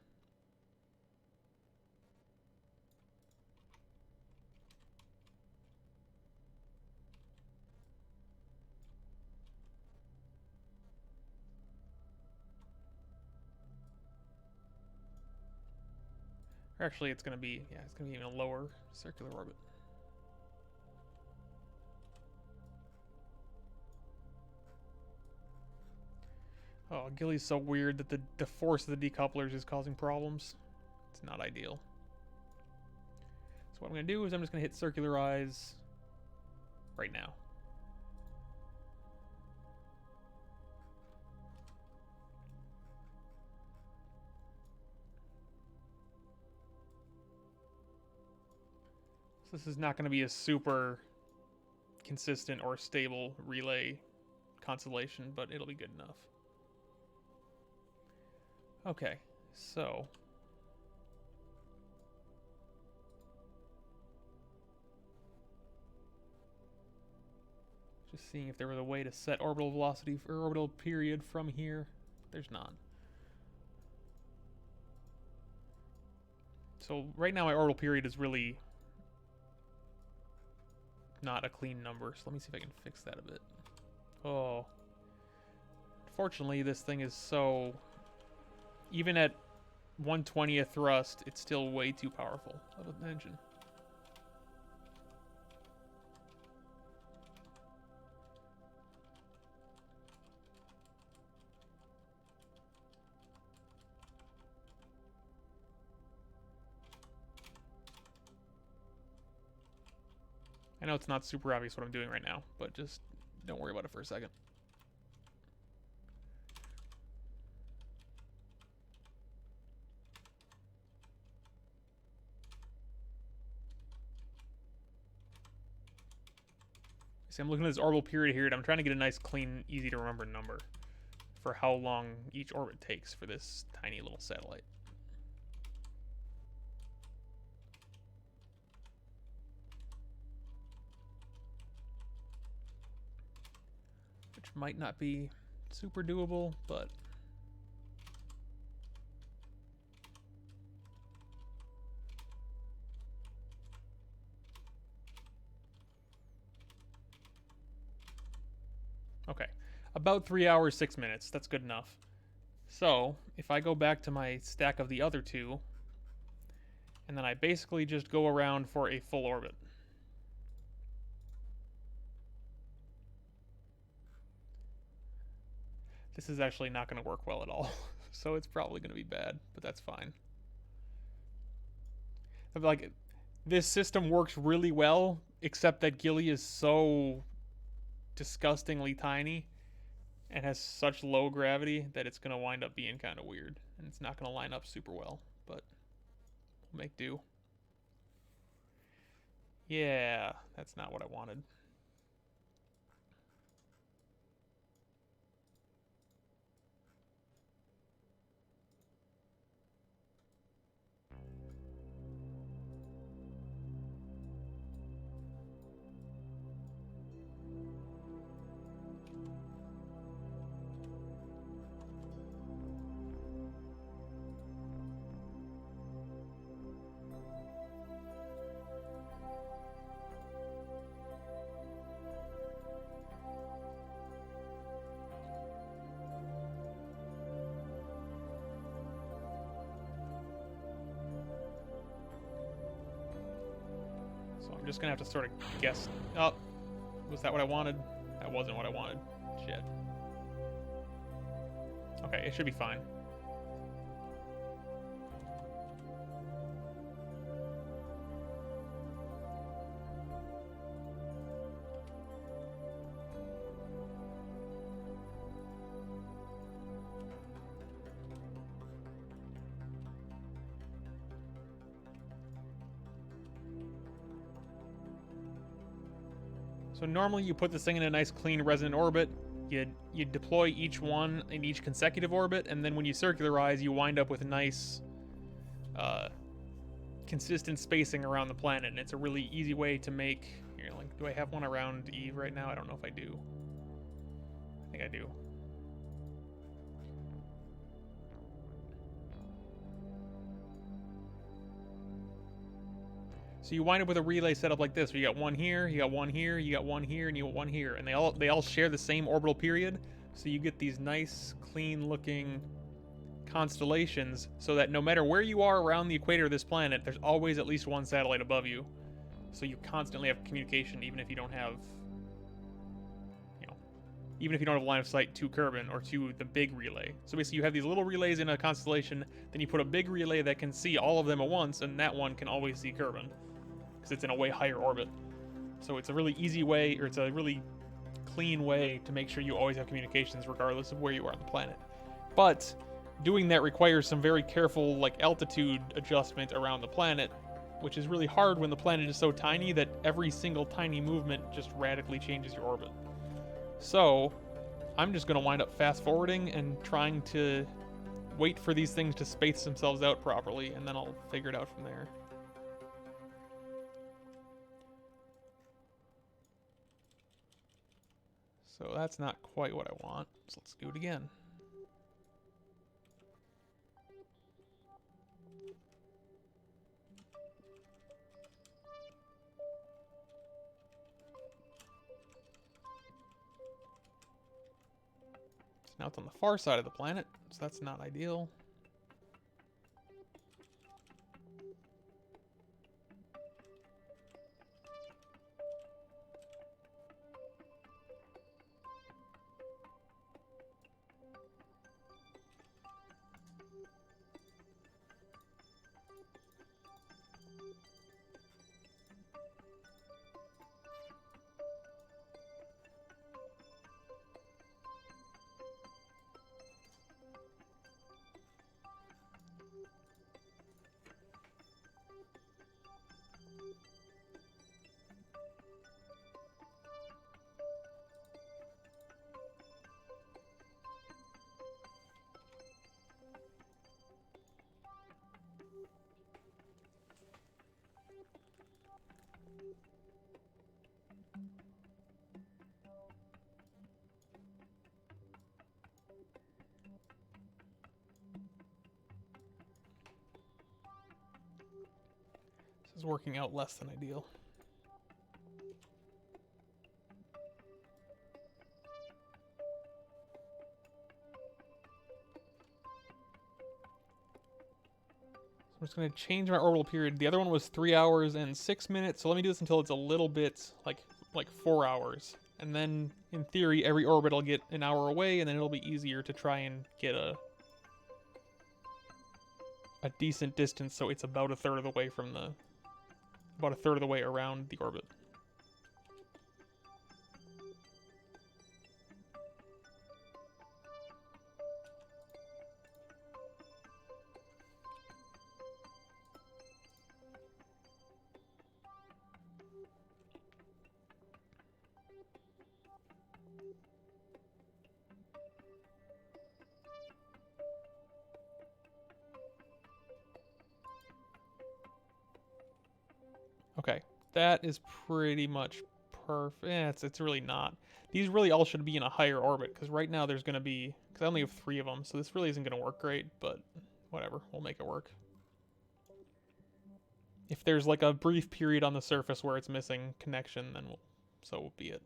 Or actually, it's going to be, yeah, it's going to be in a lower circular orbit. Oh, Gilly's so weird that the force of the decouplers is causing problems. It's not ideal. So what I'm going to do is I'm just going to hit circularize right now. So this is not going to be a super consistent or stable relay constellation, but it'll be good enough. Okay, so just seeing if there was a way to set orbital velocity or orbital period from here. There's not. So right now my orbital period is really not a clean number. So let me see if I can fix that a bit. Oh. Fortunately, this thing is so... Even at 1/20th thrust, it's still way too powerful of an engine. I know it's not super obvious what I'm doing right now, but just don't worry about it for a second. See, I'm looking at this orbital period here, and I'm trying to get a nice, clean, easy to remember number for how long each orbit takes for this tiny little satellite. Which might not be super doable, but... Okay, about 3 hours, 6 minutes. That's good enough. So, if I go back to my stack of the other two, and then I basically just go around for a full orbit. This is actually not going to work well at all, so it's probably going to be bad, but that's fine. Like, this system works really well, except that Gilly is so disgustingly tiny and has such low gravity that it's going to wind up being kind of weird, and it's not going to line up super well, but we'll make do. Yeah, that's not what I wanted. So I'm just gonna have to sort of guess. Oh, was that what I wanted? That wasn't what I wanted. Shit. Okay, it should be fine. So normally you put this thing in a nice clean resonant orbit, you deploy each one in each consecutive orbit, and then when you circularize, you wind up with nice, consistent spacing around the planet, and it's a really easy way to make... Here, like, do I have one around Eve right now? I don't know if I do. I think I do. So you wind up with a relay setup like this, where you got one here, you got one here, you got one here, and you got one here, and they all share the same orbital period, so you get these nice, clean-looking constellations, so that no matter where you are around the equator of this planet, there's always at least one satellite above you, so you constantly have communication, even if you don't have, even if you don't have line of sight to Kerbin or to the big relay. So basically you have these little relays in a constellation, then you put a big relay that can see all of them at once, and that one can always see Kerbin, because it's in a way higher orbit. So it's a really easy way, or it's a really clean way to make sure you always have communications regardless of where you are on the planet. But doing that requires some very careful, like, altitude adjustment around the planet, which is really hard when the planet is so tiny that every single tiny movement just radically changes your orbit. So I'm just going to wind up fast forwarding and trying to wait for these things to space themselves out properly, and then I'll figure it out from there. So that's not quite what I want, so let's do it again. Now it's on the far side of the planet, so that's not ideal. This is working out less than ideal. I'm just going to change my orbital period. The other one was 3 hours and 6 minutes, so let me do this until it's a little bit like 4 hours. And then, in theory, every orbit will get an hour away, and then it'll be easier to try and get a decent distance, so it's about a third of the way from the... about a third of the way around the orbit. Okay, that is pretty much perfect. It's really not. These really all should be in a higher orbit, because right now there's going to be... because I only have 3 of them, so this really isn't going to work great, but whatever, we'll make it work. If there's like a brief period on the surface where it's missing connection, then so will be it.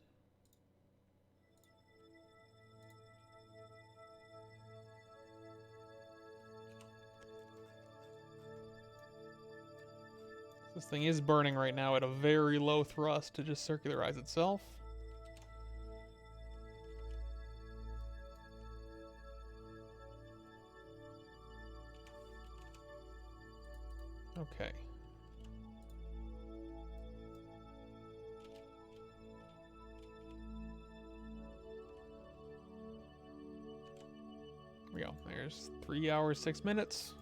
This thing is burning right now at a very low thrust to just circularize itself. Okay. There we go. There's 3 hours, 6 minutes.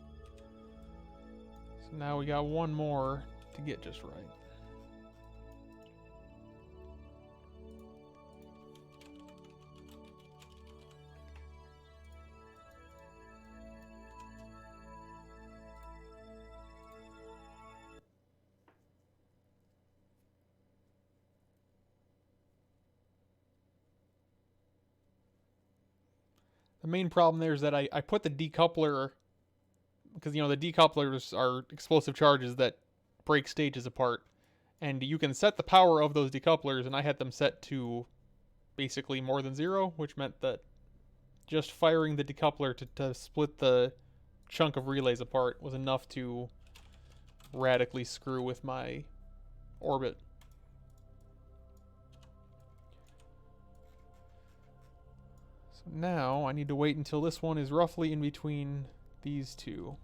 So now we got one more to get just right. The main problem there is that I put the decoupler, because, you know, the decouplers are explosive charges that break stages apart. And you can set the power of those decouplers, and I had them set to basically more than 0, which meant that just firing the decoupler to split the chunk of relays apart was enough to radically screw with my orbit. So now I need to wait until this one is roughly in between these two.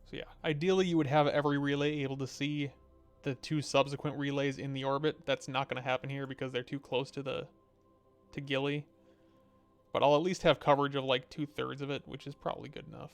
So yeah, ideally you would have every relay able to see the 2 subsequent relays in the orbit. That's not going to happen here because they're too close to Gilly. But I'll at least have coverage of like 2/3 of it, which is probably good enough.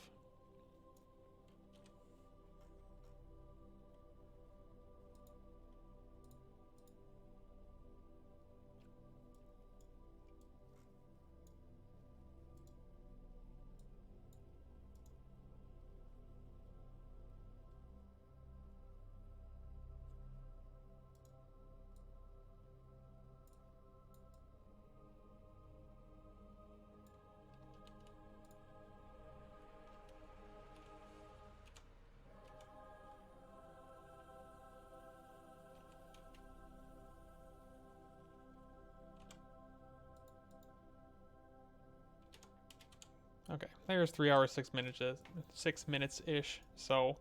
Okay, there's 3 hours, 6 minutes ish. So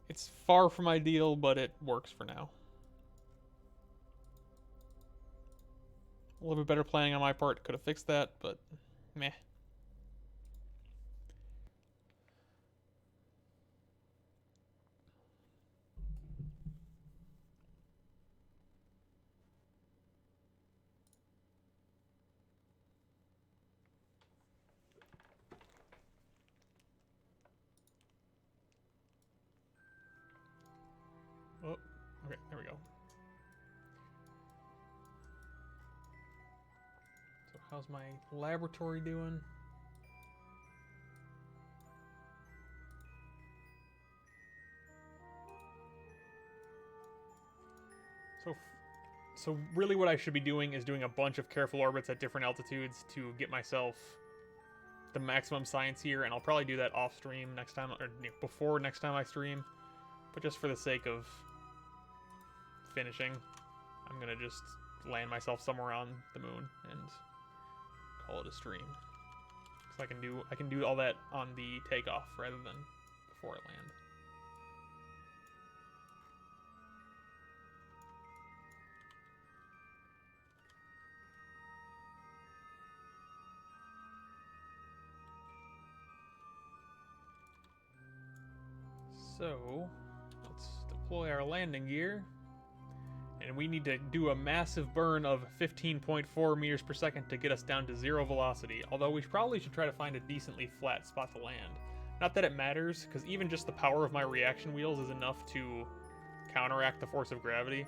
it's far from ideal, but it works for now. A little bit better planning on my part could have fixed that, but meh. Oh, okay, there we go. So how's my laboratory doing? So really what I should be doing is doing a bunch of careful orbits at different altitudes to get myself the maximum science here, and I'll probably do that off stream next time, or before next time I stream. But just for the sake of finishing, I'm gonna just land myself somewhere on the moon and call it a stream. So I can do all that on the takeoff rather than before I land. So let's deploy our landing gear. And we need to do a massive burn of 15.4 meters per second to get us down to 0 velocity, although we probably should try to find a decently flat spot to land. Not that it matters, because even just the power of my reaction wheels is enough to counteract the force of gravity.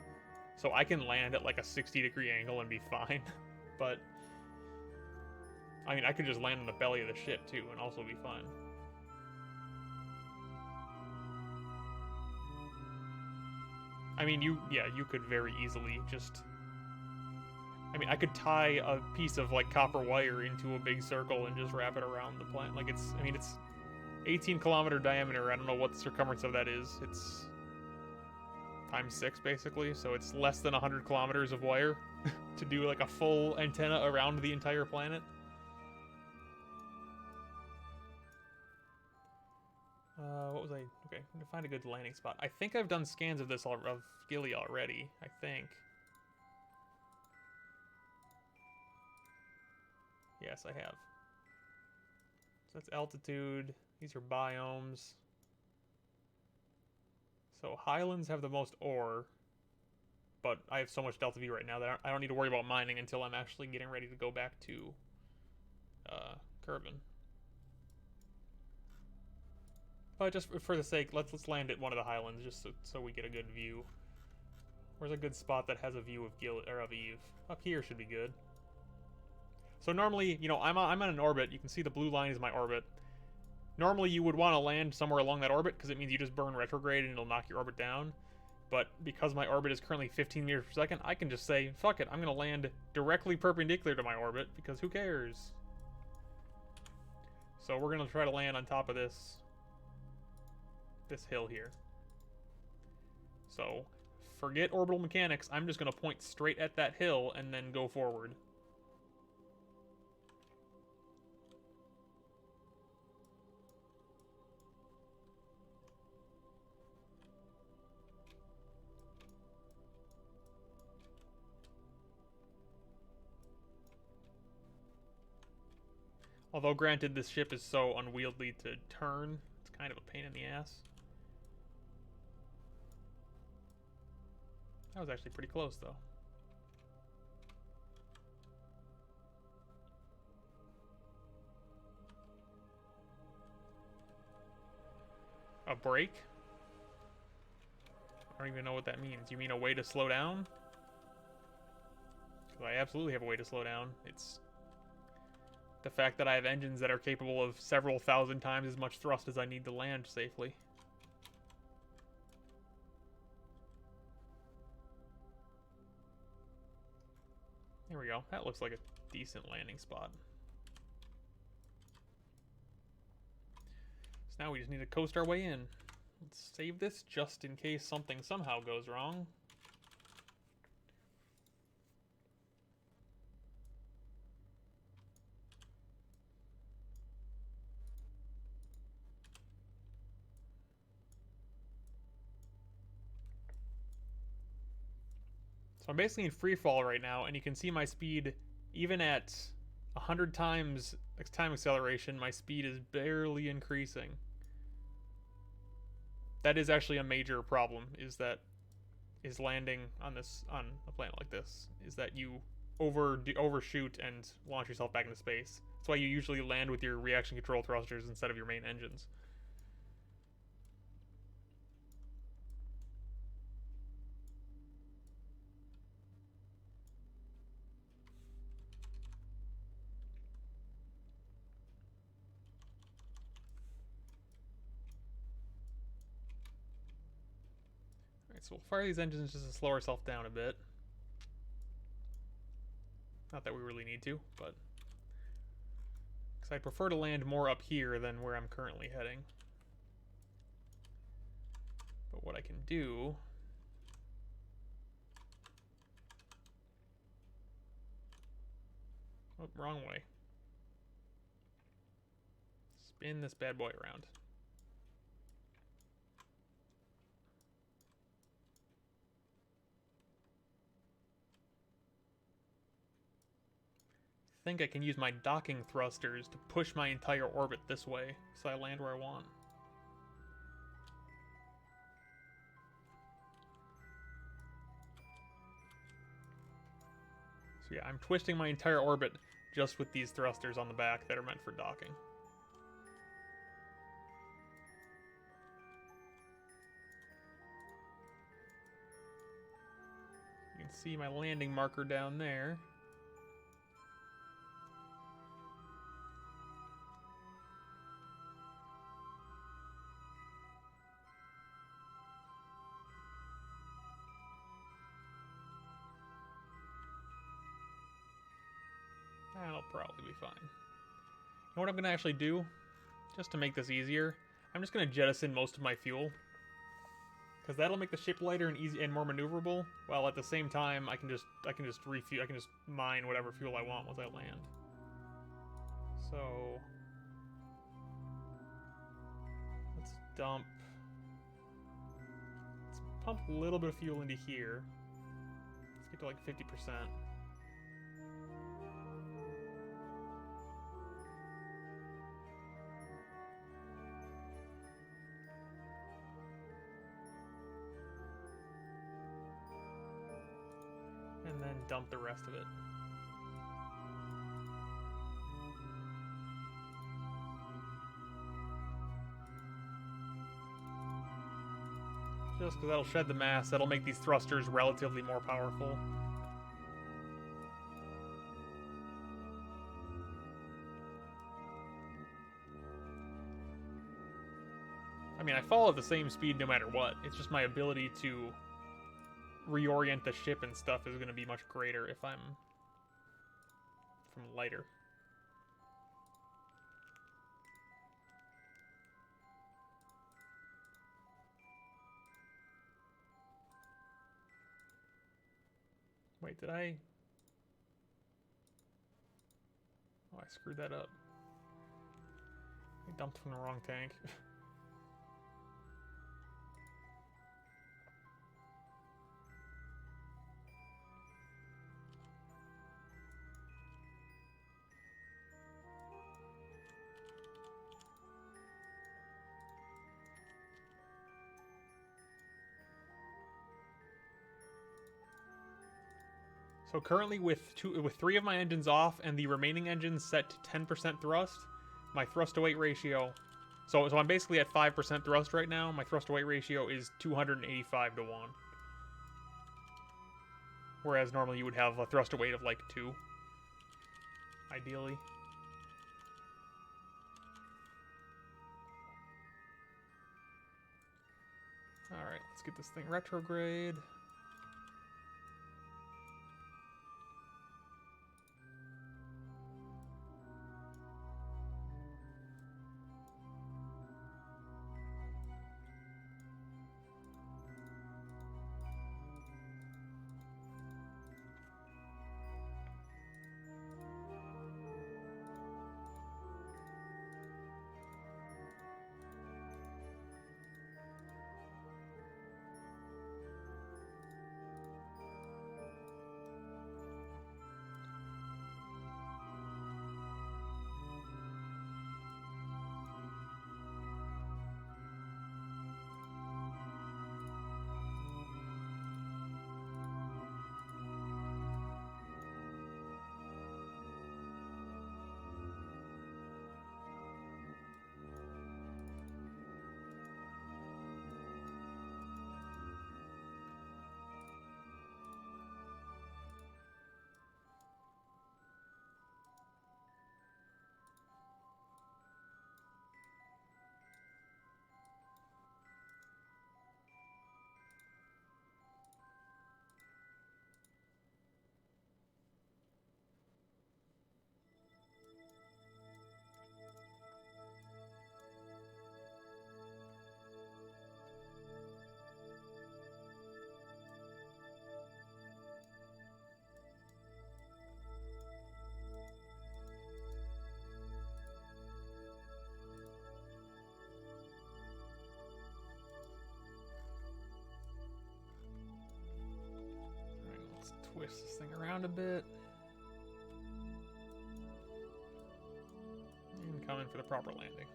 So I can land at like a 60-degree angle and be fine. But, I mean, I could just land in the belly of the ship too and also be fine. I mean, you could very easily just... I mean, I could tie a piece of, like, copper wire into a big circle and just wrap it around the planet. Like, it's 18-kilometer diameter. I don't know what the circumference of that is. It's times 6, basically. So it's less than 100 kilometers of wire to do, like, a full antenna around the entire planet. What was I... Okay, I'm gonna find a good landing spot. I think I've done scans of this, of Gilly already. I think. Yes, I have. So that's altitude. These are biomes. So highlands have the most ore. But I have so much Delta V right now that I don't need to worry about mining until I'm actually getting ready to go back to Kerbin. But just for the sake, let's land at one of the highlands just so we get a good view. Where's a good spot that has a view of of Eve? Up here should be good. So normally, you know, I'm on an orbit. You can see the blue line is my orbit. Normally, you would want to land somewhere along that orbit because it means you just burn retrograde and it'll knock your orbit down. But because my orbit is currently 15 meters per second, I can just say, fuck it, I'm going to land directly perpendicular to my orbit because who cares? So we're going to try to land on top of this hill here. So forget orbital mechanics. I'm just going to point straight at that hill and then go forward. Although, granted, this ship is so unwieldy to turn, it's kind of a pain in the ass. That was actually pretty close, though. A break? I don't even know what that means. You mean a way to slow down? Because I absolutely have a way to slow down. It's the fact that I have engines that are capable of several thousand times as much thrust as I need to land safely. There we go. That looks like a decent landing spot. So now we just need to coast our way in. Let's save this just in case something somehow goes wrong. So I'm basically in free fall right now, and you can see my speed, even at 100 times time acceleration, my speed is barely increasing. That is actually a major problem, is landing on a planet like this, is that you overshoot and launch yourself back into space. That's why you usually land with your reaction control thrusters instead of your main engines. Alright, so we'll fire these engines just to slow ourselves down a bit. Not that we really need to, but because I'd prefer to land more up here than where I'm currently heading. But what I can do... Oh, wrong way. Spin this bad boy around. I think I can use my docking thrusters to push my entire orbit this way, so I land where I want. So yeah, I'm twisting my entire orbit just with these thrusters on the back that are meant for docking. You can see my landing marker down there. That'll probably be fine. You know what I'm going to actually do? Just to make this easier, I'm just going to jettison most of my fuel. Because that'll make the ship lighter and easy and more maneuverable, while at the same time I can just refuel, I can just mine whatever fuel I want once I land. So let's dump. Let's pump a little bit of fuel into here. Let's get to like 50%. And then dump the rest of it. Just because that'll shed the mass, that'll make these thrusters relatively more powerful. I mean, I fall at the same speed no matter what. It's just my ability to reorient the ship and stuff is going to be much greater if I'm from lighter. Wait, did I? Oh, I screwed that up. I dumped from the wrong tank. So currently with 3 of my engines off and the remaining engines set to 10% thrust, my thrust to weight ratio, so I'm basically at 5% thrust right now. My thrust to weight ratio is 285 to 1. Whereas normally you would have a thrust to weight of like 2, ideally. Alright, let's get this thing retrograde. twist this thing around a bit. And come in for the proper landing.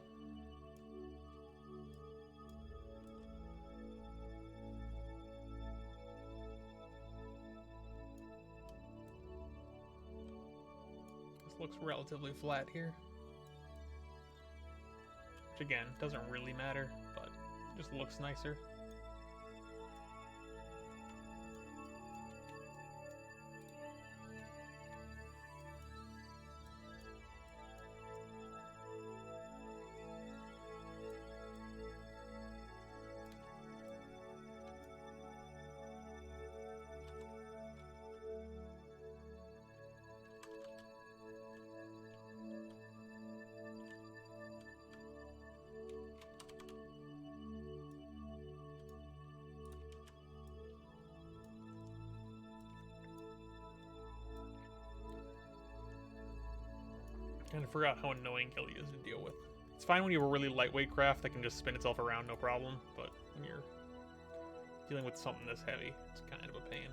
This looks relatively flat here. Which again, doesn't really matter, but just looks nicer. Kind of forgot how annoying Kelly is to deal with. It's fine when you have a really lightweight craft that can just spin itself around no problem, but when you're dealing with something this heavy, it's kind of a pain.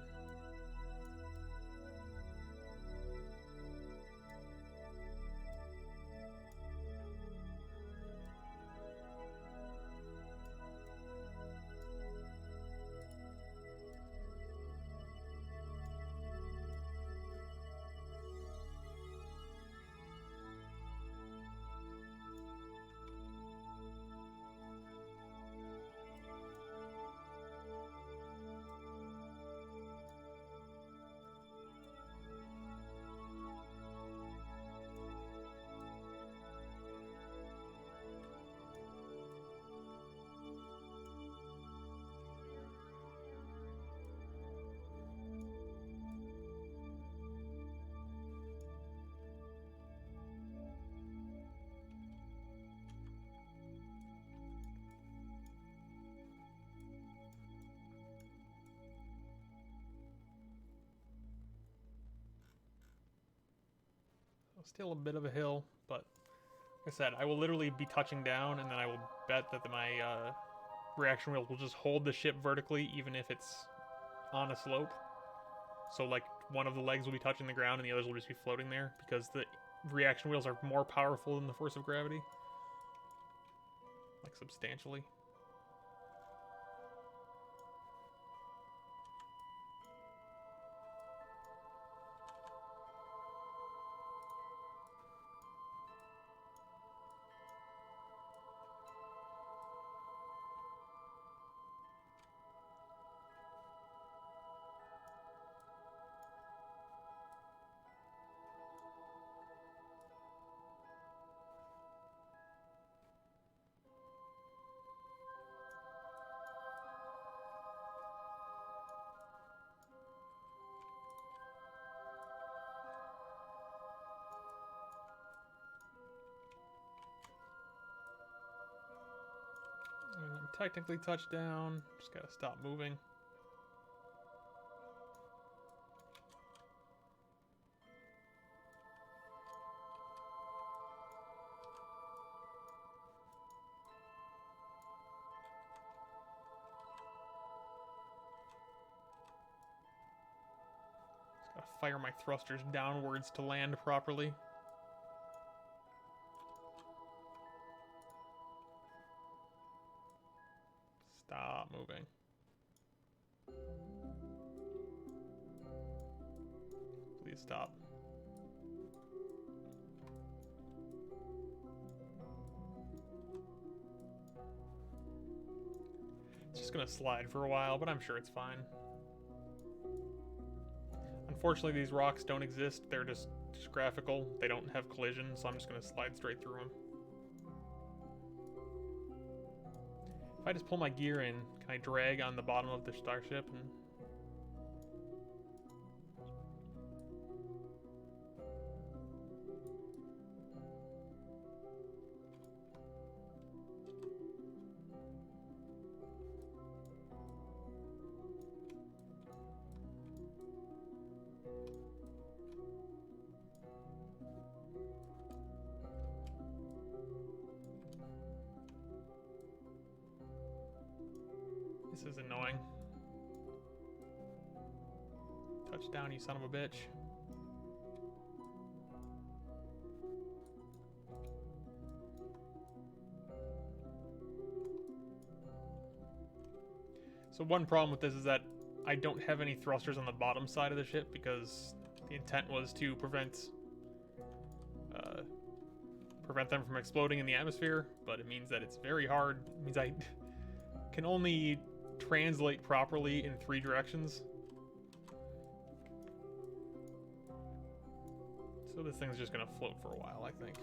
Still a bit of a hill, but like I said, I will literally be touching down, and then I will bet that my reaction wheels will just hold the ship vertically, even if it's on a slope. So like one of the legs will be touching the ground, and the others will just be floating there, because the reaction wheels are more powerful than the force of gravity. Like substantially. And I'm technically touched down. Just gotta stop moving. Just gotta fire my thrusters downwards to land properly. Stop moving. Please stop. It's just gonna slide for a while, but I'm sure it's fine. Unfortunately, these rocks don't exist. They're just graphical. They don't have collision, so I'm just gonna slide straight through them. If I just pull my gear in, can I drag on the bottom of the starship and... This is annoying. Touch down, you son of a bitch. So one problem with this is that I don't have any thrusters on the bottom side of the ship because the intent was to prevent them from exploding in the atmosphere, but it means that it's very hard. It means I can only translate properly in 3 directions. So this thing's just gonna float for a while, I think.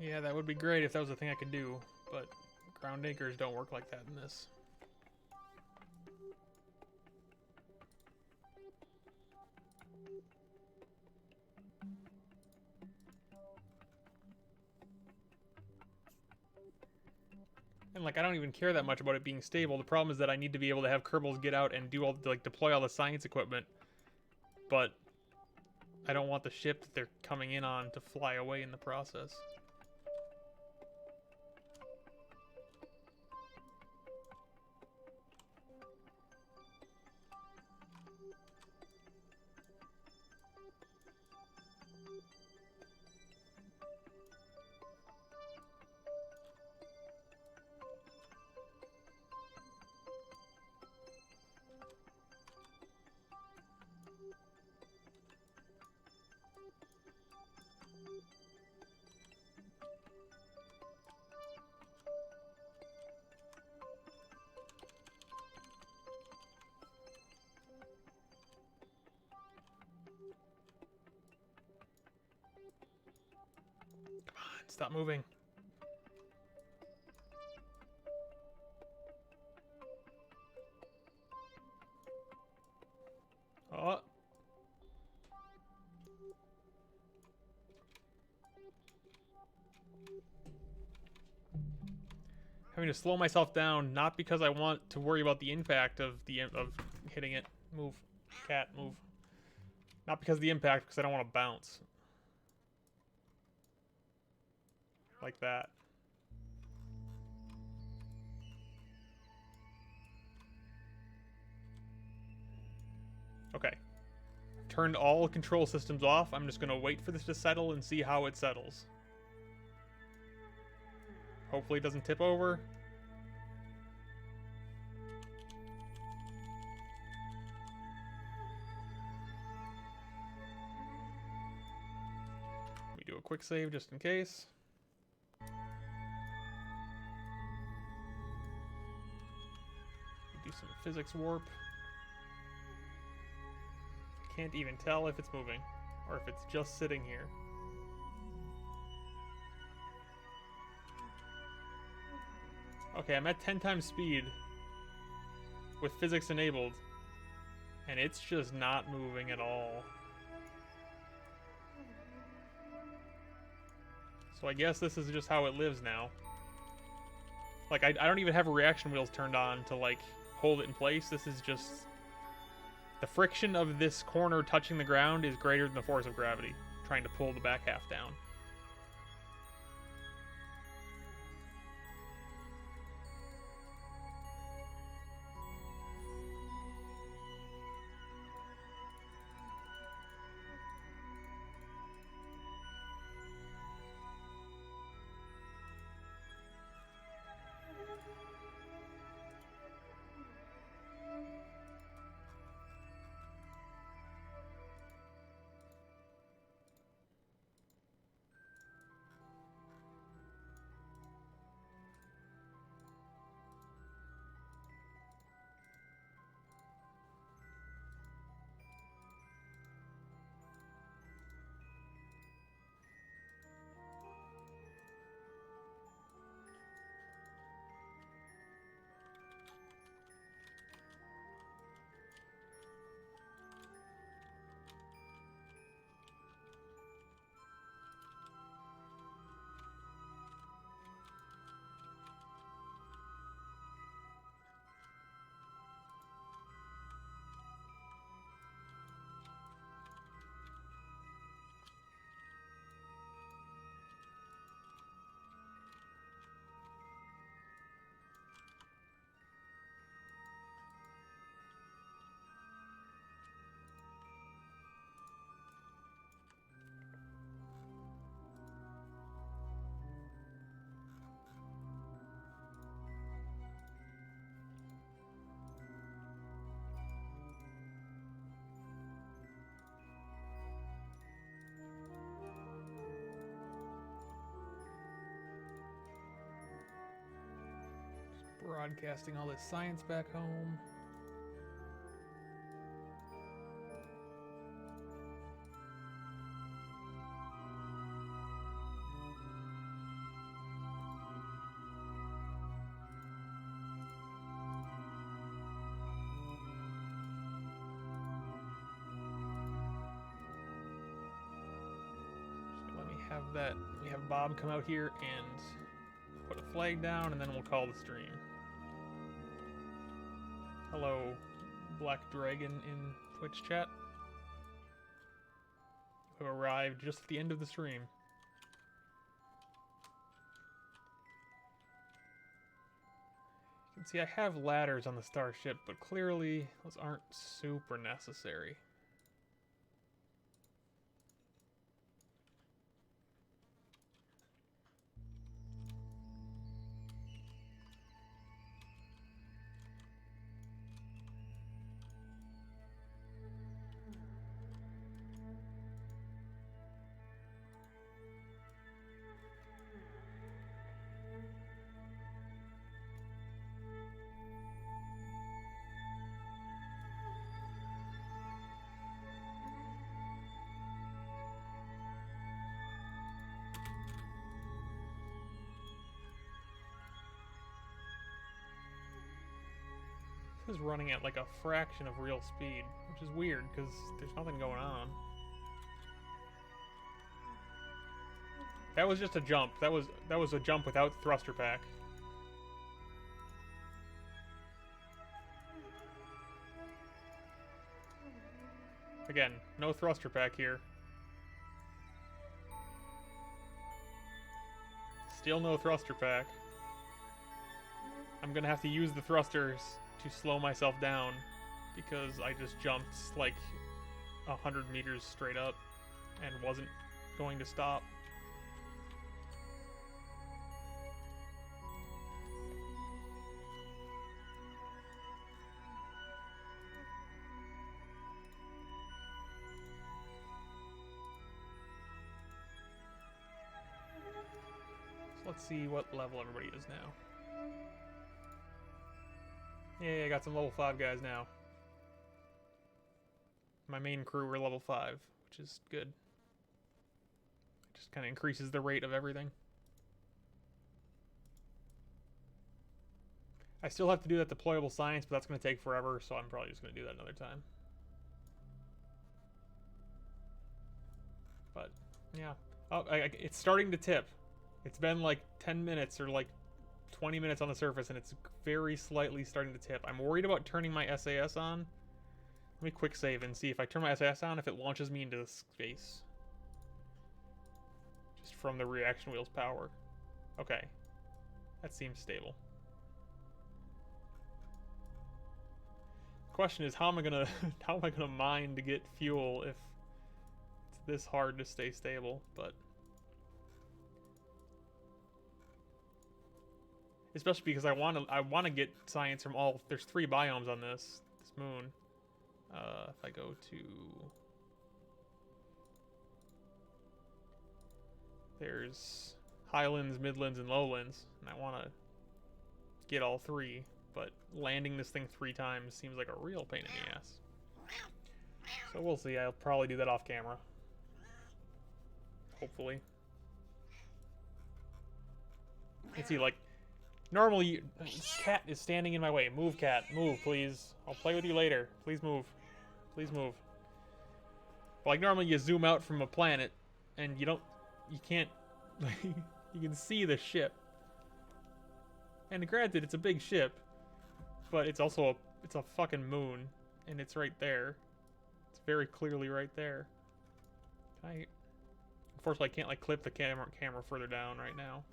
Yeah, that would be great if that was a thing I could do, but ground anchors don't work like that in this. And like, I don't even care that much about it being stable. The problem is that I need to be able to have Kerbals get out and do all, like, deploy all the science equipment. But I don't want the ship that they're coming in on to fly away in the process. Stop moving. Oh. Having to slow myself down, not because I want to worry about the impact of hitting it. Move, cat, move. Not because of the impact, because I don't want to bounce. Like that. Okay. Turned all control systems off. I'm just going to wait for this to settle and see how it settles. Hopefully it doesn't tip over. Let me do a quick save just in case. Do some physics warp. Can't even tell if it's moving or if it's just sitting here. Okay, I'm at 10 times speed with physics enabled, and it's just not moving at all. So I guess this is just how it lives now. Like, I don't even have reaction wheels turned on to, like, hold it in place. This is just The friction of this corner touching the ground is greater than the force of gravity, trying to pull the back half down. Broadcasting all this science back home. So let me have that. We have Bob come out here and put a flag down, and then we'll call the stream. Hello, Black Dragon in Twitch chat. You have arrived just at the end of the stream. You can see I have ladders on the starship, but clearly those aren't super necessary. This is running at like a fraction of real speed, which is weird because there's nothing going on. That was just a jump. That was a jump without thruster pack. Again, no thruster pack here. Still no thruster pack. I'm gonna have to use the thrusters to slow myself down because I just jumped like 100 meters straight up and wasn't going to stop. So let's see what level everybody is now. Yeah, I got some level 5 guys now. My main crew were level 5, which is good. It just kind of increases the rate of everything. I still have to do that deployable science, but that's going to take forever, so I'm probably just going to do that another time. But, yeah. Oh, it's starting to tip. It's been like 10 minutes or like 20 minutes on the surface, and it's very slightly starting to tip. I'm worried about turning my SAS on, Let me quick save and see if I turn my SS on, if it launches me into space. Just from the reaction wheel's power. Okay. That seems stable. Question is, how am I gonna mine to get fuel if it's this hard to stay stable? But especially because I want to get science from all. There's 3 biomes on this moon. If I go to, there's highlands, midlands, and lowlands, and I want to get all 3. But landing this thing 3 times seems like a real pain in the ass. So we'll see. I'll probably do that off camera. Hopefully. Let's see, like, normally, cat is standing in my way. Move, cat. Move, please. I'll play with you later. Please move. Please move. Like, normally you zoom out from a planet, and you can't, you can see the ship. And granted, it's a big ship, but it's also it's a fucking moon, and it's right there. It's very clearly right there. Unfortunately, I can't, like, clip the camera further down right now.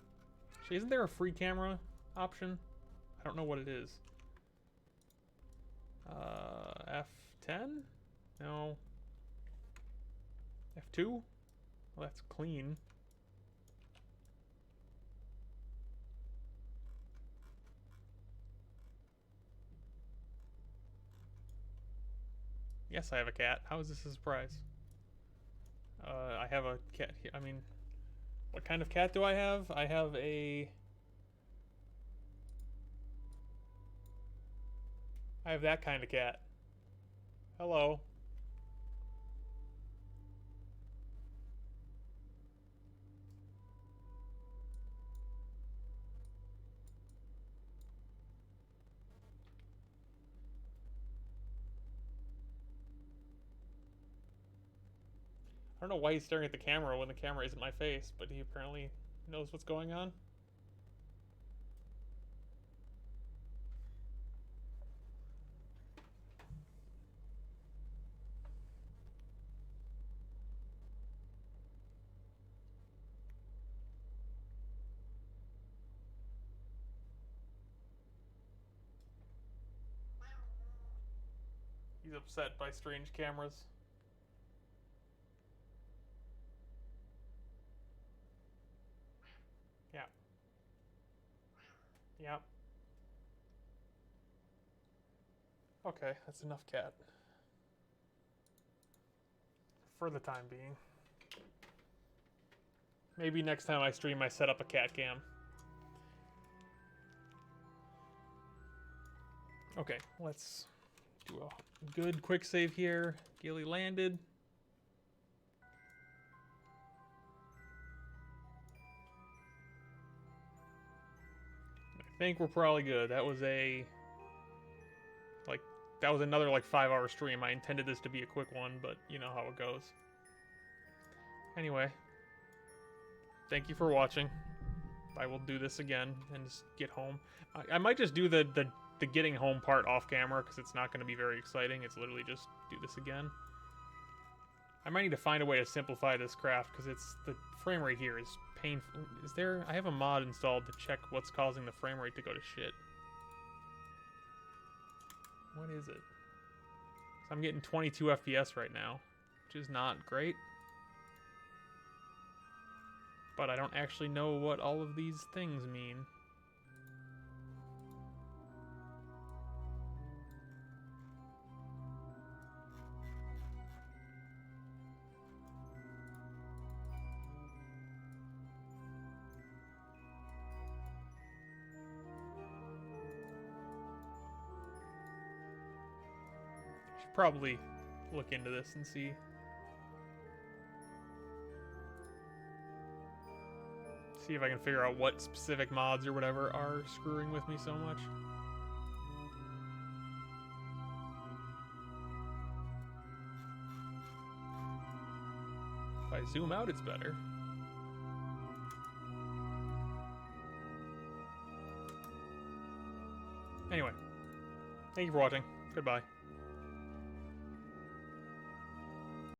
Actually, isn't there a free camera option? I don't know what it is. F10? No. F2? Well, that's clean. Yes, I have a cat. How is this a surprise? I have a cat here. I mean, what kind of cat do I have? I have that kind of cat. Hello. I don't know why he's staring at the camera when the camera isn't my face, but he apparently knows what's going on. He's upset by strange cameras. Yeah. Yeah. Okay, that's enough cat. For the time being. Maybe next time I stream I set up a cat cam. Okay, let's do a good quick save here. Gilly landed. I think we're probably good. That was another like 5-hour stream. I intended this to be a quick one, but you know how it goes. Anyway, thank you for watching. I will do this again and just get home. I might just do the getting home part off camera because it's not going to be very exciting. It's literally just do this again. I might need to find a way to simplify this craft because the frame rate here is painful. I have a mod installed to check what's causing the frame rate to go to shit. What is it? So I'm getting 22 FPS right now, which is not great. But I don't actually know what all of these things mean. Should probably look into this and see. See if I can figure out what specific mods or whatever are screwing with me so much. If I zoom out, it's better. Anyway, thank you for watching. Goodbye.